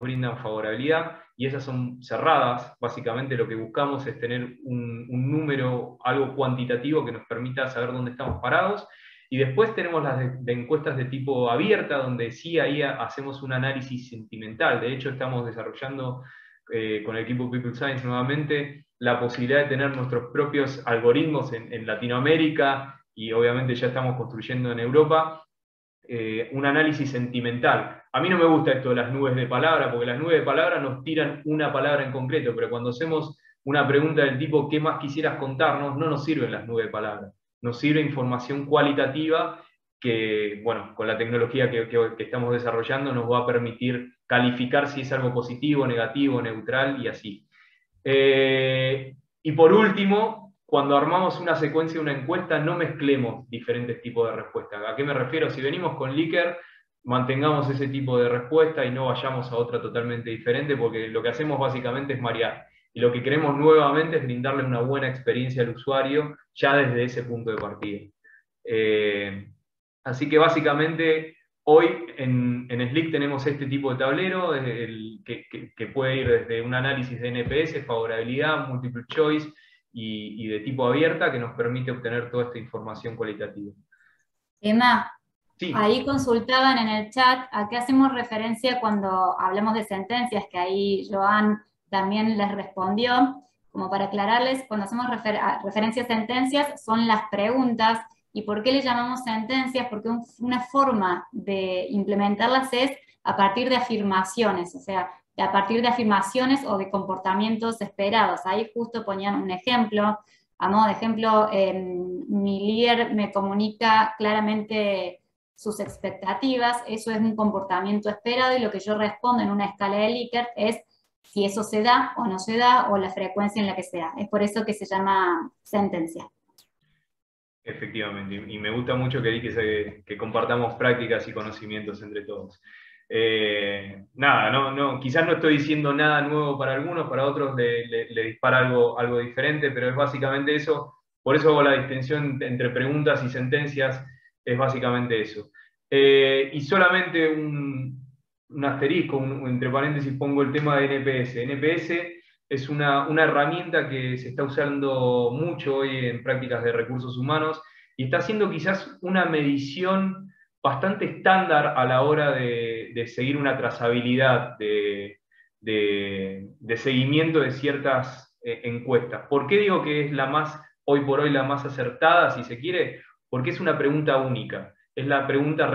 brindan favorabilidad, y esas son cerradas. Básicamente lo que buscamos es tener un número, algo cuantitativo que nos permita saber dónde estamos parados. Y después tenemos las de encuestas de tipo abierta, donde sí ahí hacemos un análisis sentimental. De hecho, estamos desarrollando con el equipo People Science nuevamente la posibilidad de tener nuestros propios algoritmos en Latinoamérica, y obviamente ya estamos construyendo en Europa, un análisis sentimental. A mí no me gusta esto de las nubes de palabra, porque las nubes de palabra nos tiran una palabra en concreto, pero cuando hacemos una pregunta del tipo ¿qué más quisieras contarnos?, no nos sirven las nubes de palabra. Nos sirve información cualitativa que, bueno, con la tecnología que estamos desarrollando nos va a permitir calificar si es algo positivo, negativo, neutral y así. Y por último, cuando armamos una secuencia, una encuesta, no mezclemos diferentes tipos de respuestas. ¿A qué me refiero? Si venimos con Likert, mantengamos ese tipo de respuesta y no vayamos a otra totalmente diferente, porque lo que hacemos básicamente es marear. Y lo que queremos nuevamente es brindarle una buena experiencia al usuario ya desde ese punto de partida. Así que básicamente hoy en Slick tenemos este tipo de tablero que puede ir desde un análisis de NPS, favorabilidad, multiple choice y de tipo abierta, que nos permite obtener toda esta información cualitativa. Emma, sí. Ahí consultaban en el chat a qué hacemos referencia cuando hablamos de sentencias, que ahí Joan también les respondió. Como para aclararles, cuando hacemos referencia a sentencias son las preguntas. ¿Y por qué le llamamos sentencias? Porque una forma de implementarlas es a partir de afirmaciones, o sea, a partir de afirmaciones o de comportamientos esperados. Ahí justo ponían un ejemplo. A modo de ejemplo, mi líder me comunica claramente sus expectativas, eso es un comportamiento esperado, y lo que yo respondo en una escala de Likert es si eso se da o no se da, o la frecuencia en la que se da. Es por eso que se llama sentencia. Efectivamente, y me gusta mucho que compartamos prácticas y conocimientos entre todos. Nada, quizás no estoy diciendo nada nuevo para algunos, para otros le dispara algo diferente, pero es básicamente eso. Por eso hago la distinción entre preguntas y sentencias, es básicamente eso. Y solamente un asterisco, entre paréntesis pongo el tema de NPS. NPS es una herramienta que se está usando mucho hoy en prácticas de recursos humanos y está haciendo quizás una medición bastante estándar a la hora de seguir una trazabilidad de seguimiento de ciertas encuestas. ¿Por qué digo que es hoy por hoy la más acertada, si se quiere? Porque es una pregunta única. Es la pregunta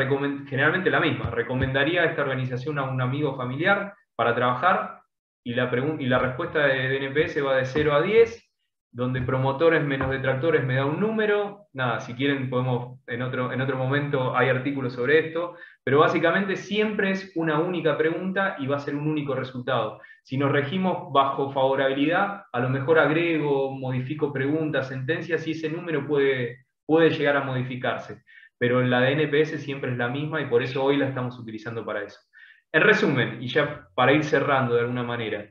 generalmente la misma. ¿Recomendaría a esta organización a un amigo familiar para trabajar? Y la respuesta de NPS va de 0 a 10, donde promotores menos detractores me da un número. Nada, si quieren podemos, en otro momento hay artículos sobre esto, pero básicamente siempre es una única pregunta y va a ser un único resultado. Si nos regimos bajo favorabilidad, a lo mejor agrego, modifico preguntas, sentencias, y ese número puede llegar a modificarse. Pero la de NPS siempre es la misma y por eso hoy la estamos utilizando para eso. En resumen, y ya para ir cerrando de alguna manera,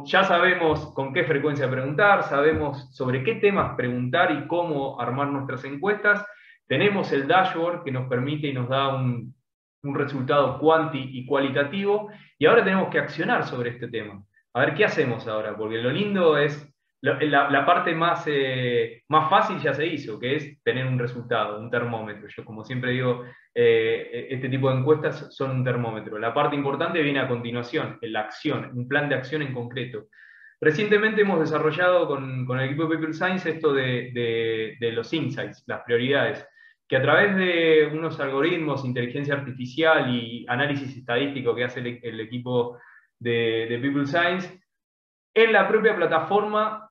ya sabemos con qué frecuencia preguntar, sabemos sobre qué temas preguntar y cómo armar nuestras encuestas. Tenemos el dashboard que nos permite y nos da un resultado cuanti y cualitativo, y ahora tenemos que accionar sobre este tema. A ver, ¿qué hacemos ahora? Porque lo lindo es, la parte más fácil ya se hizo, que es tener un resultado, un termómetro. Yo, como siempre digo, este tipo de encuestas son un termómetro. La parte importante viene a continuación, en la acción, un plan de acción en concreto. Recientemente hemos desarrollado con el equipo de People Science esto de los insights, las prioridades, que a través de unos algoritmos, inteligencia artificial y análisis estadístico que hace el equipo de People Science, en la propia plataforma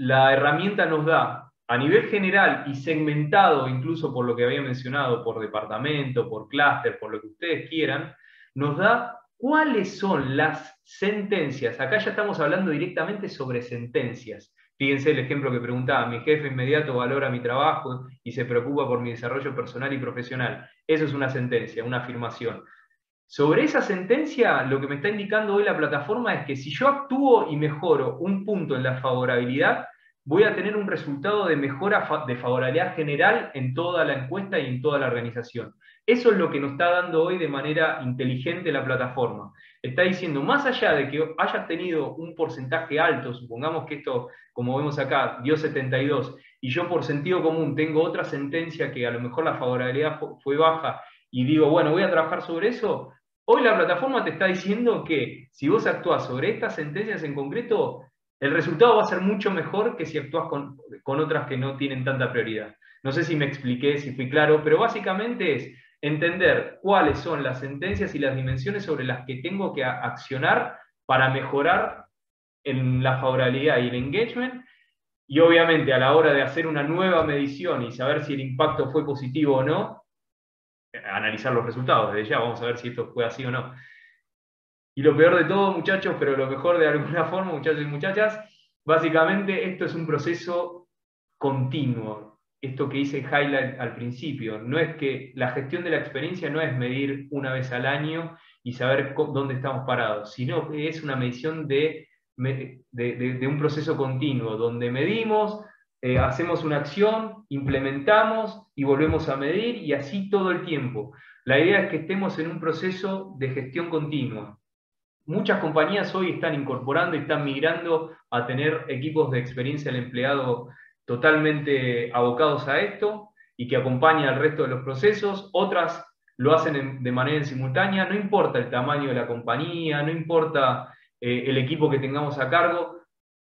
la herramienta nos da a nivel general y segmentado, incluso por lo que había mencionado, por departamento, por clúster, por lo que ustedes quieran, nos da cuáles son las sentencias. Acá ya estamos hablando directamente sobre sentencias. Fíjense el ejemplo que preguntaba: mi jefe inmediato valora mi trabajo y se preocupa por mi desarrollo personal y profesional. Eso es una sentencia, una afirmación. Sobre esa sentencia, lo que me está indicando hoy la plataforma es que si yo actúo y mejoro un punto en la favorabilidad, voy a tener un resultado de mejora de favorabilidad general en toda la encuesta y en toda la organización. Eso es lo que nos está dando hoy de manera inteligente la plataforma. Está diciendo, más allá de que hayas tenido un porcentaje alto, supongamos que esto, como vemos acá, dio 72, y yo por sentido común tengo otra sentencia que a lo mejor la favorabilidad fue baja, y digo, bueno, voy a trabajar sobre eso. Hoy la plataforma te está diciendo que si vos actúas sobre estas sentencias en concreto, el resultado va a ser mucho mejor que si actúas con otras que no tienen tanta prioridad. No sé si me expliqué, si fui claro, pero básicamente es entender cuáles son las sentencias y las dimensiones sobre las que tengo que accionar para mejorar en la favorabilidad y el engagement. Y obviamente a la hora de hacer una nueva medición y saber si el impacto fue positivo o no, analizar los resultados. Desde ya vamos a ver si esto fue así o no. Y lo peor de todo, muchachos, pero lo mejor de alguna forma, muchachos y muchachas, básicamente esto es un proceso continuo. Esto que hice highlight al principio, no es que la gestión de la experiencia no es medir una vez al año y saber dónde estamos parados, sino que es una medición de un proceso continuo, donde medimos, hacemos una acción, implementamos y volvemos a medir, y así todo el tiempo. La idea es que estemos en un proceso de gestión continua. Muchas compañías hoy están incorporando y están migrando a tener equipos de experiencia del empleado totalmente abocados a esto y que acompañan al resto de los procesos. Otras lo hacen de manera simultánea. No importa el tamaño de la compañía, no importa el equipo que tengamos a cargo.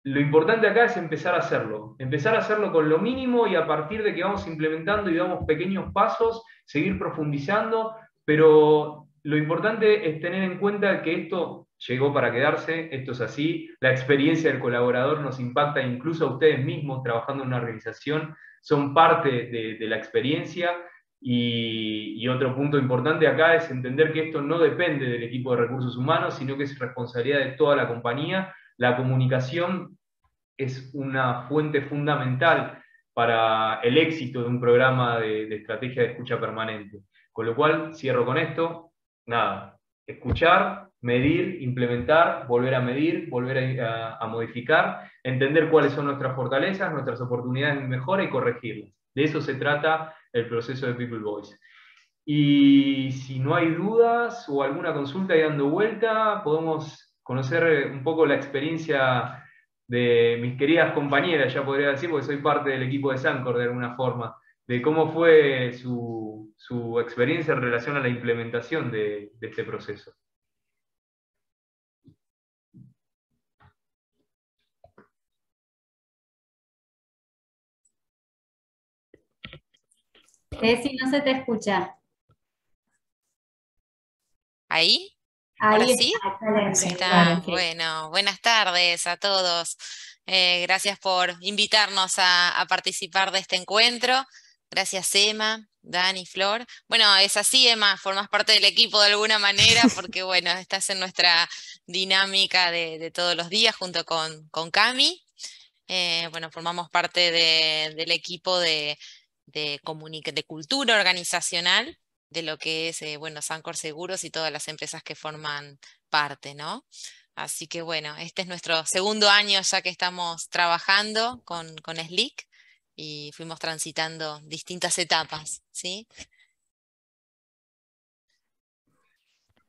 Lo importante acá es empezar a hacerlo con lo mínimo, y a partir de que vamos implementando y damos pequeños pasos, seguir profundizando, pero lo importante es tener en cuenta que esto llegó para quedarse, esto es así, la experiencia del colaborador nos impacta incluso a ustedes mismos trabajando en una organización, son parte de la experiencia. Y otro punto importante acá es entender que esto no depende del equipo de recursos humanos, sino que es responsabilidad de toda la compañía. La comunicación es una fuente fundamental para el éxito de un programa de estrategia de escucha permanente. Con lo cual, cierro con esto, nada, escuchar, medir, implementar, volver a medir, volver a modificar, entender cuáles son nuestras fortalezas, nuestras oportunidades de mejora y corregirlas. De eso se trata el proceso de People Voice. Y si no hay dudas o alguna consulta ahí dando vuelta, podemos conocer un poco la experiencia de mis queridas compañeras, ya podría decir, porque soy parte del equipo de Sancor de alguna forma, de cómo fue su experiencia en relación a la implementación de este proceso. Ceci, no se te escucha. ¿Ahí? Ahí ¿Ahora está, sí? excelente. Está. Claro, sí. Bueno, buenas tardes a todos. Gracias por invitarnos a participar de este encuentro. Gracias, Emma, Dani, Flor. Bueno, es así, Emma, formás parte del equipo de alguna manera porque, bueno, estás en nuestra dinámica de todos los días junto con Cami. Bueno, formamos parte del equipo de cultura organizacional de lo que es, bueno, Sancor Seguros y todas las empresas que forman parte, ¿no? Así que bueno, este es nuestro segundo año ya que estamos trabajando con Slick y fuimos transitando distintas etapas, ¿sí?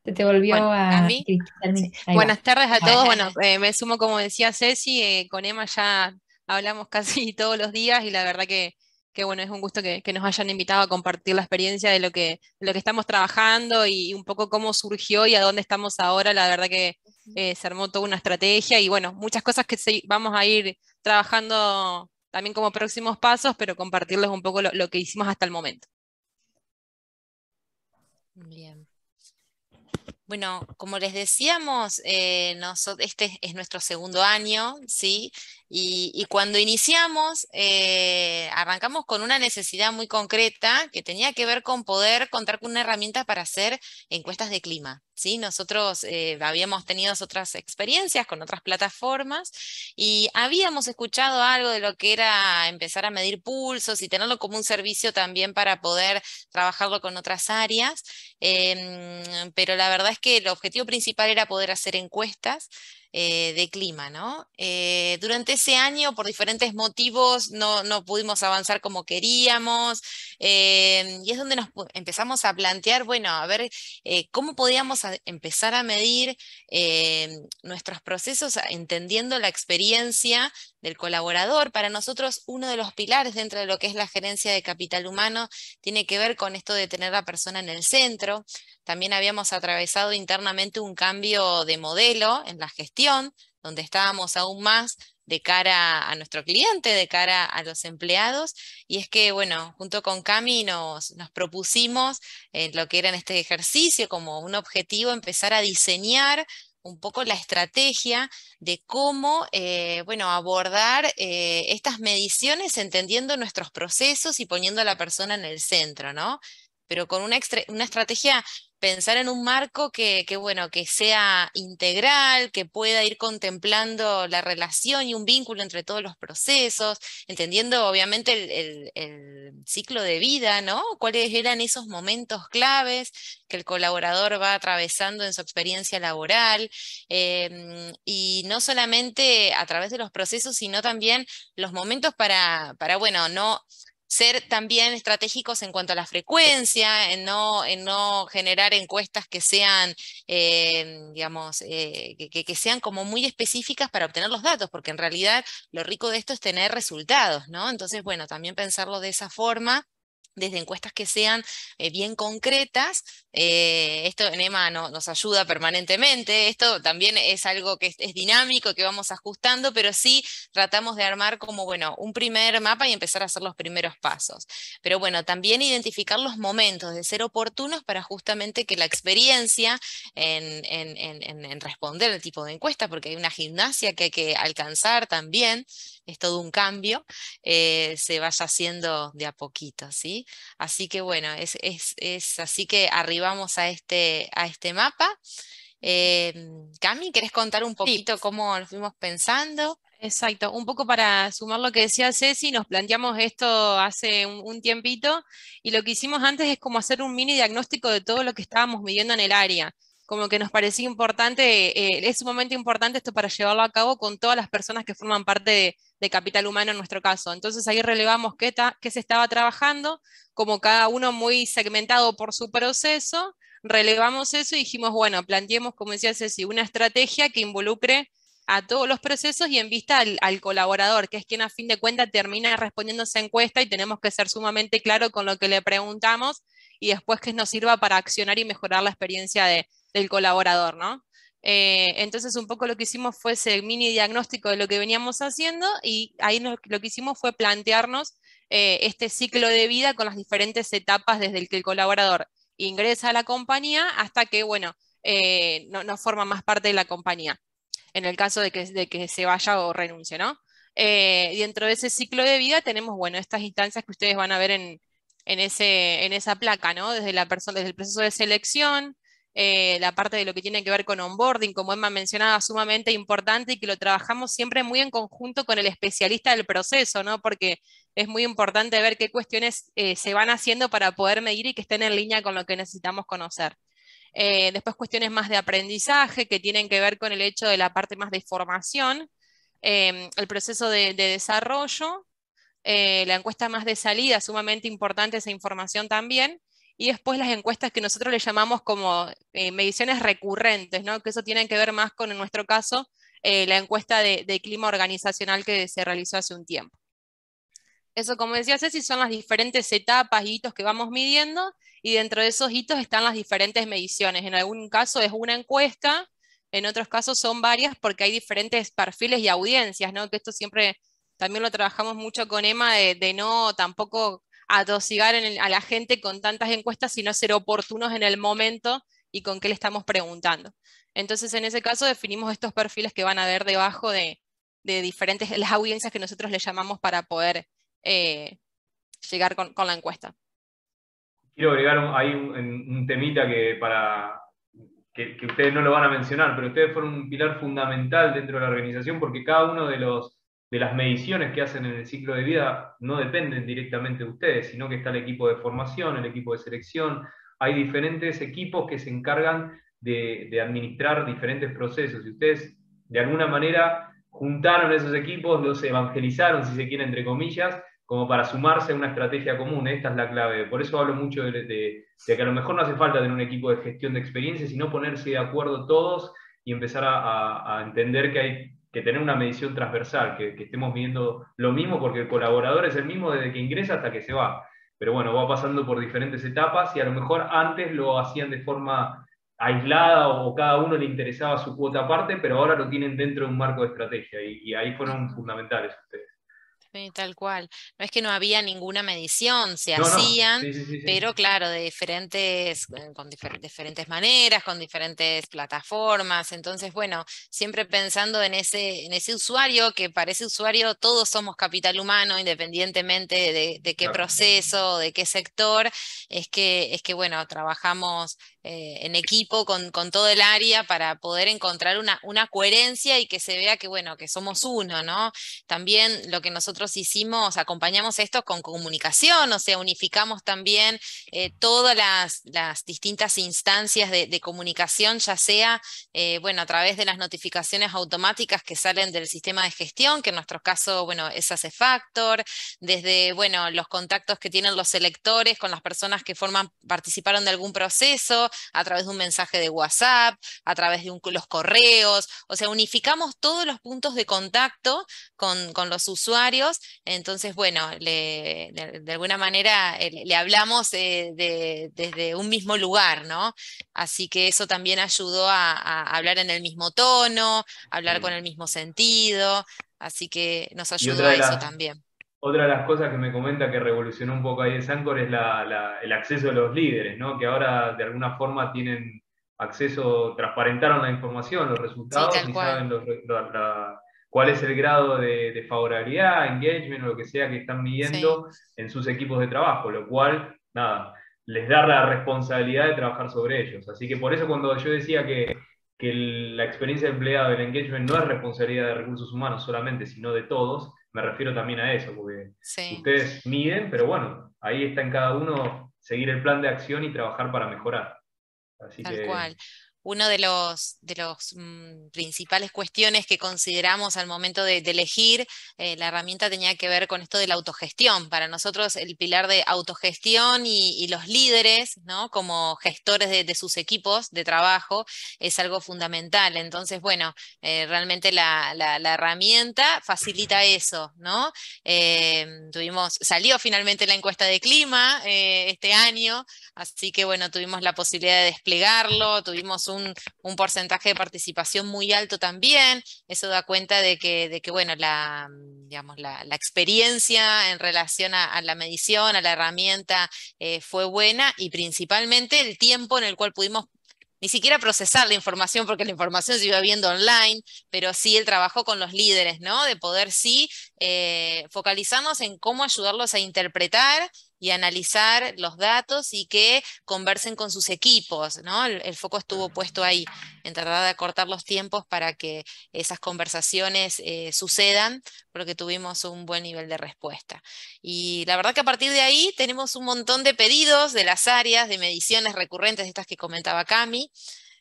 Se te volvió Bueno, a Cami. cristalizar Sí. ahí va. Buenas tardes a A ver. todos. Bueno, me sumo como decía Ceci, con Emma ya hablamos casi todos los días y la verdad que bueno, es un gusto que nos hayan invitado a compartir la experiencia de lo que estamos trabajando y un poco cómo surgió y a dónde estamos ahora. La verdad que se armó toda una estrategia y bueno, muchas cosas que vamos a ir trabajando también como próximos pasos, pero compartirles un poco lo que hicimos hasta el momento. Bien. Bueno, como les decíamos, este es nuestro segundo año, ¿sí? Y cuando iniciamos, arrancamos con una necesidad muy concreta que tenía que ver con poder contar con una herramienta para hacer encuestas de clima, ¿sí? Nosotros habíamos tenido otras experiencias con otras plataformas y habíamos escuchado algo de lo que era empezar a medir pulsos y tenerlo como un servicio también para poder trabajarlo con otras áreas. Pero la verdad es que el objetivo principal era poder hacer encuestas de clima, ¿no? Durante ese año, por diferentes motivos, no pudimos avanzar como queríamos, y es donde empezamos a plantear, bueno, a ver cómo podíamos empezar a medir nuestros procesos entendiendo la experiencia del colaborador. Para nosotros, uno de los pilares dentro de lo que es la gerencia de capital humano tiene que ver con esto de tener a la persona en el centro. También habíamos atravesado internamente un cambio de modelo en la gestión, donde estábamos aún más de cara a nuestro cliente, de cara a los empleados, y es que, bueno, junto con Cami nos propusimos lo que era en este ejercicio como un objetivo, empezar a diseñar un poco la estrategia de cómo, bueno, abordar estas mediciones entendiendo nuestros procesos y poniendo a la persona en el centro, ¿no? Pero con una estrategia, pensar en un marco bueno, que sea integral, que pueda ir contemplando la relación y un vínculo entre todos los procesos, entendiendo obviamente el ciclo de vida, ¿no? Cuáles eran esos momentos claves que el colaborador va atravesando en su experiencia laboral, y no solamente a través de los procesos, sino también los momentos bueno, no ser también estratégicos en cuanto a la frecuencia, en no generar encuestas que sean, digamos, que sean como muy específicas para obtener los datos, porque en realidad lo rico de esto es tener resultados, ¿no? Entonces, bueno, también pensarlo de esa forma, desde encuestas que sean bien concretas. Esto en EMA nos ayuda permanentemente. Esto también es algo que es dinámico, que vamos ajustando, pero sí tratamos de armar como, bueno, un primer mapa y empezar a hacer los primeros pasos. Pero bueno, también identificar los momentos de ser oportunos para justamente que la experiencia en responder el tipo de encuesta, porque hay una gimnasia que hay que alcanzar también, es todo un cambio, se vaya haciendo de a poquito, ¿sí? Así que bueno, es así que arribamos a este mapa. Cami, ¿querés contar un Sí, poquito cómo lo fuimos pensando? exacto. Un poco para sumar lo que decía Ceci, nos planteamos esto hace un tiempito y lo que hicimos antes es como hacer un mini diagnóstico de todo lo que estábamos midiendo en el área. Como que nos parecía importante, es sumamente importante esto para llevarlo a cabo con todas las personas que forman parte de capital humano en nuestro caso. Entonces ahí relevamos qué se estaba trabajando, como cada uno muy segmentado por su proceso, relevamos eso y dijimos, bueno, planteemos, como decía Ceci, una estrategia que involucre a todos los procesos y en vista al colaborador, que es quien a fin de cuentas termina respondiendo esa encuesta y tenemos que ser sumamente claros con lo que le preguntamos y después que nos sirva para accionar y mejorar la experiencia del colaborador, ¿no? Entonces un poco lo que hicimos fue ese mini diagnóstico de lo que veníamos haciendo y ahí lo que hicimos fue plantearnos este ciclo de vida con las diferentes etapas desde el que el colaborador ingresa a la compañía hasta que, bueno, no forma más parte de la compañía en el caso de que se vaya o renuncie, ¿no? Dentro de ese ciclo de vida tenemos, bueno, estas instancias que ustedes van a ver en esa placa, ¿no? Desde la persona, desde el proceso de selección, la parte de lo que tiene que ver con onboarding, como Emma mencionaba, sumamente importante y que lo trabajamos siempre muy en conjunto con el especialista del proceso, ¿no? Porque es muy importante ver qué cuestiones se van haciendo para poder medir y que estén en línea con lo que necesitamos conocer. Después cuestiones más de aprendizaje que tienen que ver con el hecho de la parte más de formación, el proceso de desarrollo, la encuesta más de salida, sumamente importante esa información también, y después las encuestas que nosotros le llamamos como mediciones recurrentes, ¿no? Que eso tiene que ver más con, en nuestro caso, la encuesta de clima organizacional que se realizó hace un tiempo. Eso, como decía Ceci, son las diferentes etapas y hitos que vamos midiendo, y dentro de esos hitos están las diferentes mediciones. En algún caso es una encuesta, en otros casos son varias porque hay diferentes perfiles y audiencias, ¿no? Que esto siempre también lo trabajamos mucho con Emma, de no tampoco atosigar a la gente con tantas encuestas, sino ser oportunos en el momento y con qué le estamos preguntando. Entonces, en ese caso definimos estos perfiles que van a ver debajo de diferentes, las audiencias que nosotros le llamamos para poder llegar con la encuesta. Quiero agregar ahí un temita que ustedes no lo van a mencionar, pero ustedes fueron un pilar fundamental dentro de la organización, porque cada uno de las mediciones que hacen en el ciclo de vida no dependen directamente de ustedes, sino que está el equipo de formación, el equipo de selección, hay diferentes equipos que se encargan de administrar diferentes procesos, y ustedes de alguna manera juntaron esos equipos, los evangelizaron, si se quiere, entre comillas, como para sumarse a una estrategia común. Esta es la clave. Por eso hablo mucho de que a lo mejor no hace falta tener un equipo de gestión de experiencia, sino ponerse de acuerdo todos y empezar a entender que hay que tener una medición transversal, que estemos midiendo lo mismo, porque el colaborador es el mismo desde que ingresa hasta que se va. Pero bueno, va pasando por diferentes etapas y a lo mejor antes lo hacían de forma aislada o cada uno le interesaba su cuota aparte, pero ahora lo tienen dentro de un marco de estrategia y ahí fueron fundamentales ustedes. Sí, tal cual. No es que no había ninguna medición, se No, no, hacían, sí. pero claro, de diferentes, con diferentes maneras, con diferentes plataformas. Entonces, bueno, siempre pensando en ese usuario, que para ese usuario todos somos capital humano, independientemente de qué Claro. proceso, de qué sector, es que bueno, trabajamos en equipo con todo el área para poder encontrar una coherencia y que se vea que, bueno, que somos uno, ¿no? También lo que nosotros hicimos, acompañamos esto con comunicación, o sea, unificamos también todas las distintas instancias de comunicación, ya sea, bueno, a través de las notificaciones automáticas que salen del sistema de gestión, que en nuestro caso, bueno, es Factor, desde, bueno, los contactos que tienen los selectores con las personas que participaron de algún proceso, a través de un mensaje de WhatsApp, a través de los correos, o sea, unificamos todos los puntos de contacto con los usuarios. Entonces, bueno, de alguna manera le hablamos desde un mismo lugar, ¿no? Así que eso también ayudó a hablar en el mismo tono, hablar con el mismo sentido, así que nos ayudó a eso también. Otra de las cosas que me comenta que revolucionó un poco ahí en Sancor es el acceso de los líderes, ¿no? Que ahora de alguna forma tienen acceso, transparentaron la información, los resultados, Sí, tal y cual. saben cuál es el grado de favorabilidad, engagement o lo que sea que están midiendo en sus equipos de trabajo, lo cual, nada, les da la responsabilidad de trabajar sobre ellos. Así que por eso cuando yo decía que la experiencia de empleado, el engagement no es responsabilidad de recursos humanos solamente, sino de todos, me refiero también a eso, porque ustedes miden, pero bueno, ahí está en cada uno seguir el plan de acción y trabajar para mejorar. Así Tal que... cual. Uno de los principales cuestiones que consideramos al momento de elegir la herramienta tenía que ver con esto de la autogestión. Para nosotros el pilar de autogestión y los líderes, ¿no? Como gestores de sus equipos de trabajo es algo fundamental. Entonces, bueno, realmente la herramienta facilita eso, ¿no? Salió finalmente la encuesta de clima este año, así que bueno, tuvimos la posibilidad de desplegarlo, tuvimos un porcentaje de participación muy alto también. Eso da cuenta de que bueno, digamos, la experiencia en relación a la medición, a la herramienta, fue buena, y principalmente el tiempo en el cual pudimos ni siquiera procesar la información, porque la información se iba viendo online, pero sí el trabajo con los líderes, ¿no? De poder focalizarnos en cómo ayudarlos a interpretar y analizar los datos y que conversen con sus equipos, ¿no? El foco estuvo puesto ahí, en tratar de acortar los tiempos para que esas conversaciones sucedan, porque tuvimos un buen nivel de respuesta. Y la verdad que a partir de ahí tenemos un montón de pedidos de las áreas de mediciones recurrentes, estas que comentaba Cami,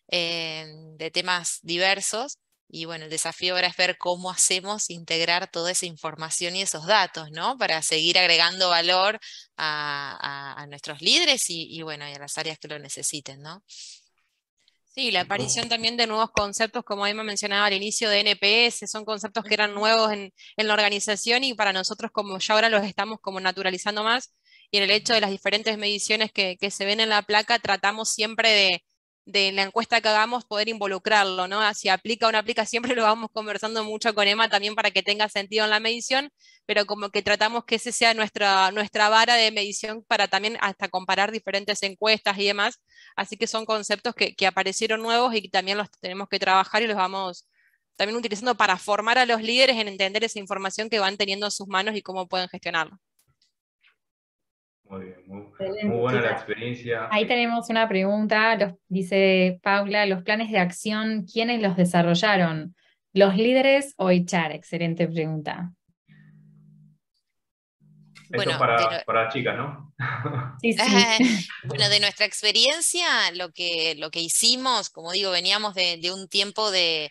de temas diversos. Y bueno, el desafío ahora es ver cómo hacemos integrar toda esa información y esos datos, ¿no? Para seguir agregando valor a nuestros líderes y bueno, y a las áreas que lo necesiten, ¿no? Sí, la aparición también de nuevos conceptos, como Emma mencionaba al inicio, de NPS, son conceptos que eran nuevos en la organización y para nosotros como ya ahora los estamos como naturalizando más, y en el hecho de las diferentes mediciones que se ven en la placa, tratamos siempre de la encuesta que hagamos poder involucrarlo, ¿no? Si aplica o no aplica, siempre lo vamos conversando mucho con Emma también para que tenga sentido en la medición, pero como que tratamos que ese sea nuestra vara de medición para también hasta comparar diferentes encuestas y demás. Así que son conceptos que aparecieron nuevos y que también los tenemos que trabajar y los vamos también utilizando para formar a los líderes en entender esa información que van teniendo en sus manos y cómo pueden gestionarlo. Muy bien, muy Excelente, buena la chicas. experiencia. Ahí tenemos una pregunta, dice Paula, los planes de acción, ¿quiénes los desarrollaron? ¿Los líderes o HR? Excelente pregunta. Esto es Bueno, para chicas, ¿no? Sí, sí. bueno, de nuestra experiencia, lo que hicimos, como digo, veníamos de un tiempo de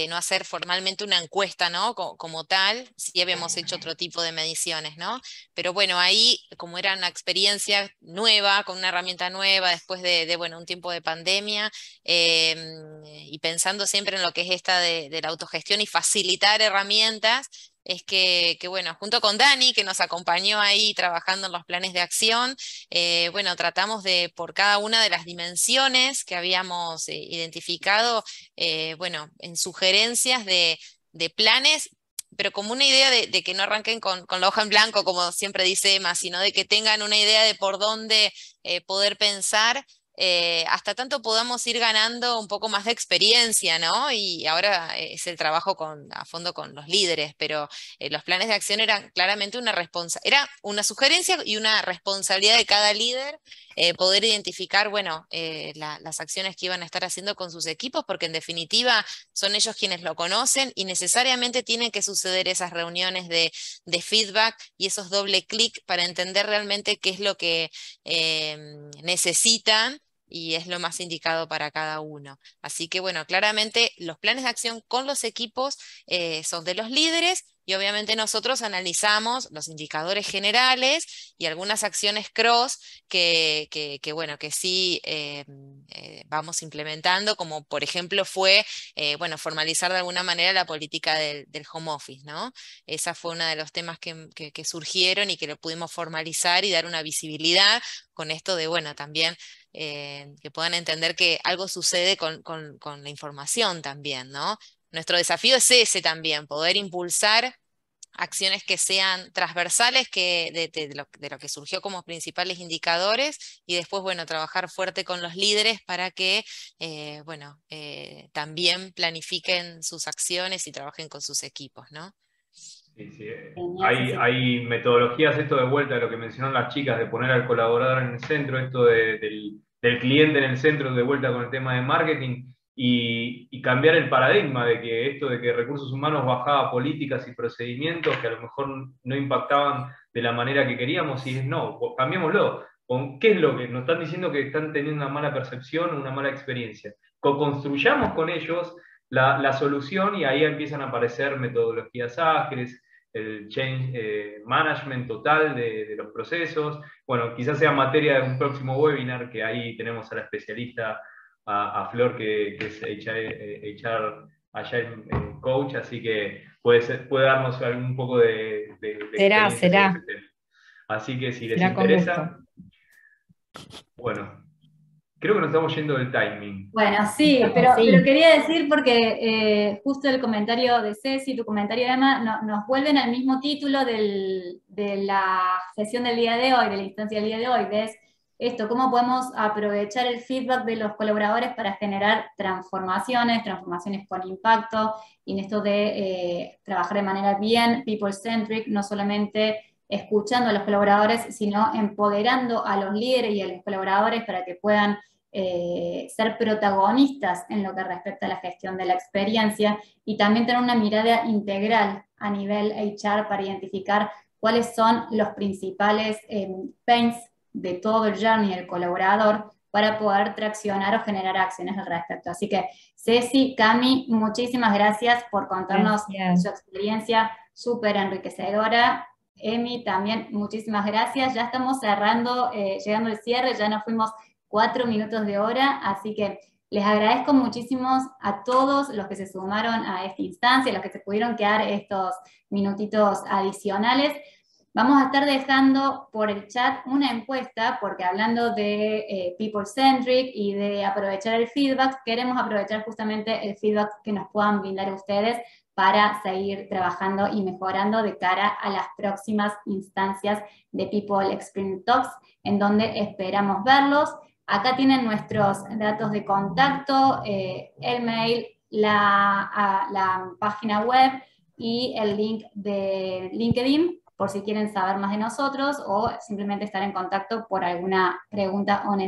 no hacer formalmente una encuesta, ¿no? Como tal, sí habíamos hecho otro tipo de mediciones, ¿no? Pero bueno, ahí, como era una experiencia nueva, con una herramienta nueva, después bueno, un tiempo de pandemia, y pensando siempre en lo que es esta de la autogestión y facilitar herramientas, es que, bueno, junto con Dani, que nos acompañó ahí trabajando en los planes de acción, bueno, tratamos de, por cada una de las dimensiones que habíamos identificado, bueno, en sugerencias de planes, pero como una idea de que no arranquen con la hoja en blanco, como siempre dice Emma, sino de que tengan una idea de por dónde poder pensar. Hasta tanto podamos ir ganando un poco más de experiencia, ¿no? Y ahora es el trabajo a fondo con los líderes, pero los planes de acción eran claramente era una sugerencia y una responsabilidad de cada líder poder identificar, bueno, las acciones que iban a estar haciendo con sus equipos, porque en definitiva son ellos quienes lo conocen y necesariamente tienen que suceder esas reuniones de feedback y esos doble clic para entender realmente qué es lo que necesitan y es lo más indicado para cada uno. Así que bueno, claramente los planes de acción con los equipos son de los líderes y obviamente nosotros analizamos los indicadores generales y algunas acciones cross bueno, que sí vamos implementando, como por ejemplo fue, bueno, formalizar de alguna manera la política del home office, ¿no? Esa fue uno de los temas que surgieron y que lo pudimos formalizar y dar una visibilidad con esto de, bueno, también que puedan entender que algo sucede con la información también, ¿no? Nuestro desafío es ese también, poder impulsar acciones que sean transversales de lo que surgió como principales indicadores y después, bueno, trabajar fuerte con los líderes para que, bueno, también planifiquen sus acciones y trabajen con sus equipos, ¿no? Sí, sí. Genial, sí, sí. Hay metodologías, esto de vuelta de lo que mencionaron las chicas, de poner al colaborador en el centro, esto del cliente en el centro, de vuelta con el tema de marketing, y cambiar el paradigma de que esto de que recursos humanos bajaba políticas y procedimientos que a lo mejor no impactaban de la manera que queríamos, y es no, cambiémoslo. ¿Qué es lo que nos están diciendo que están teniendo una mala percepción, una mala experiencia? Co-construyamos con ellos la solución y ahí empiezan a aparecer metodologías ágiles, el change management total de los procesos. Bueno, quizás sea materia de un próximo webinar, que ahí tenemos a la especialista, a Flor, que es HR Agile Coach, así que puede darnos un poco de experiencia sobre ese tema. Así que si les interesa, bueno, creo que nos estamos yendo del timing. Bueno, sí, pero quería decir porque justo el comentario de Ceci, tu comentario, Emma, nos vuelven al mismo título de la sesión del día de hoy, de la instancia del día de hoy, que es esto, cómo podemos aprovechar el feedback de los colaboradores para generar transformaciones con impacto, y en esto de trabajar de manera bien people-centric, no solamente escuchando a los colaboradores, sino empoderando a los líderes y a los colaboradores para que puedan ser protagonistas en lo que respecta a la gestión de la experiencia, y también tener una mirada integral a nivel HR para identificar cuáles son los principales pains de todo el journey del colaborador para poder traccionar o generar acciones al respecto. Así que, Ceci, Cami, muchísimas gracias por contarnos su experiencia súper enriquecedora. Emi, también muchísimas gracias. Ya estamos cerrando, llegando al cierre, ya nos fuimos 4 minutos de hora, así que les agradezco muchísimo a todos los que se sumaron a esta instancia, los que se pudieron quedar estos minutitos adicionales. Vamos a estar dejando por el chat una encuesta, porque hablando de people-centric y de aprovechar el feedback, queremos aprovechar justamente el feedback que nos puedan brindar ustedes para seguir trabajando y mejorando de cara a las próximas instancias de People Experience Talks, en donde esperamos verlos. Acá tienen nuestros datos de contacto, el mail, la página web y el link de LinkedIn, por si quieren saber más de nosotros o simplemente estar en contacto por alguna pregunta o necesidad.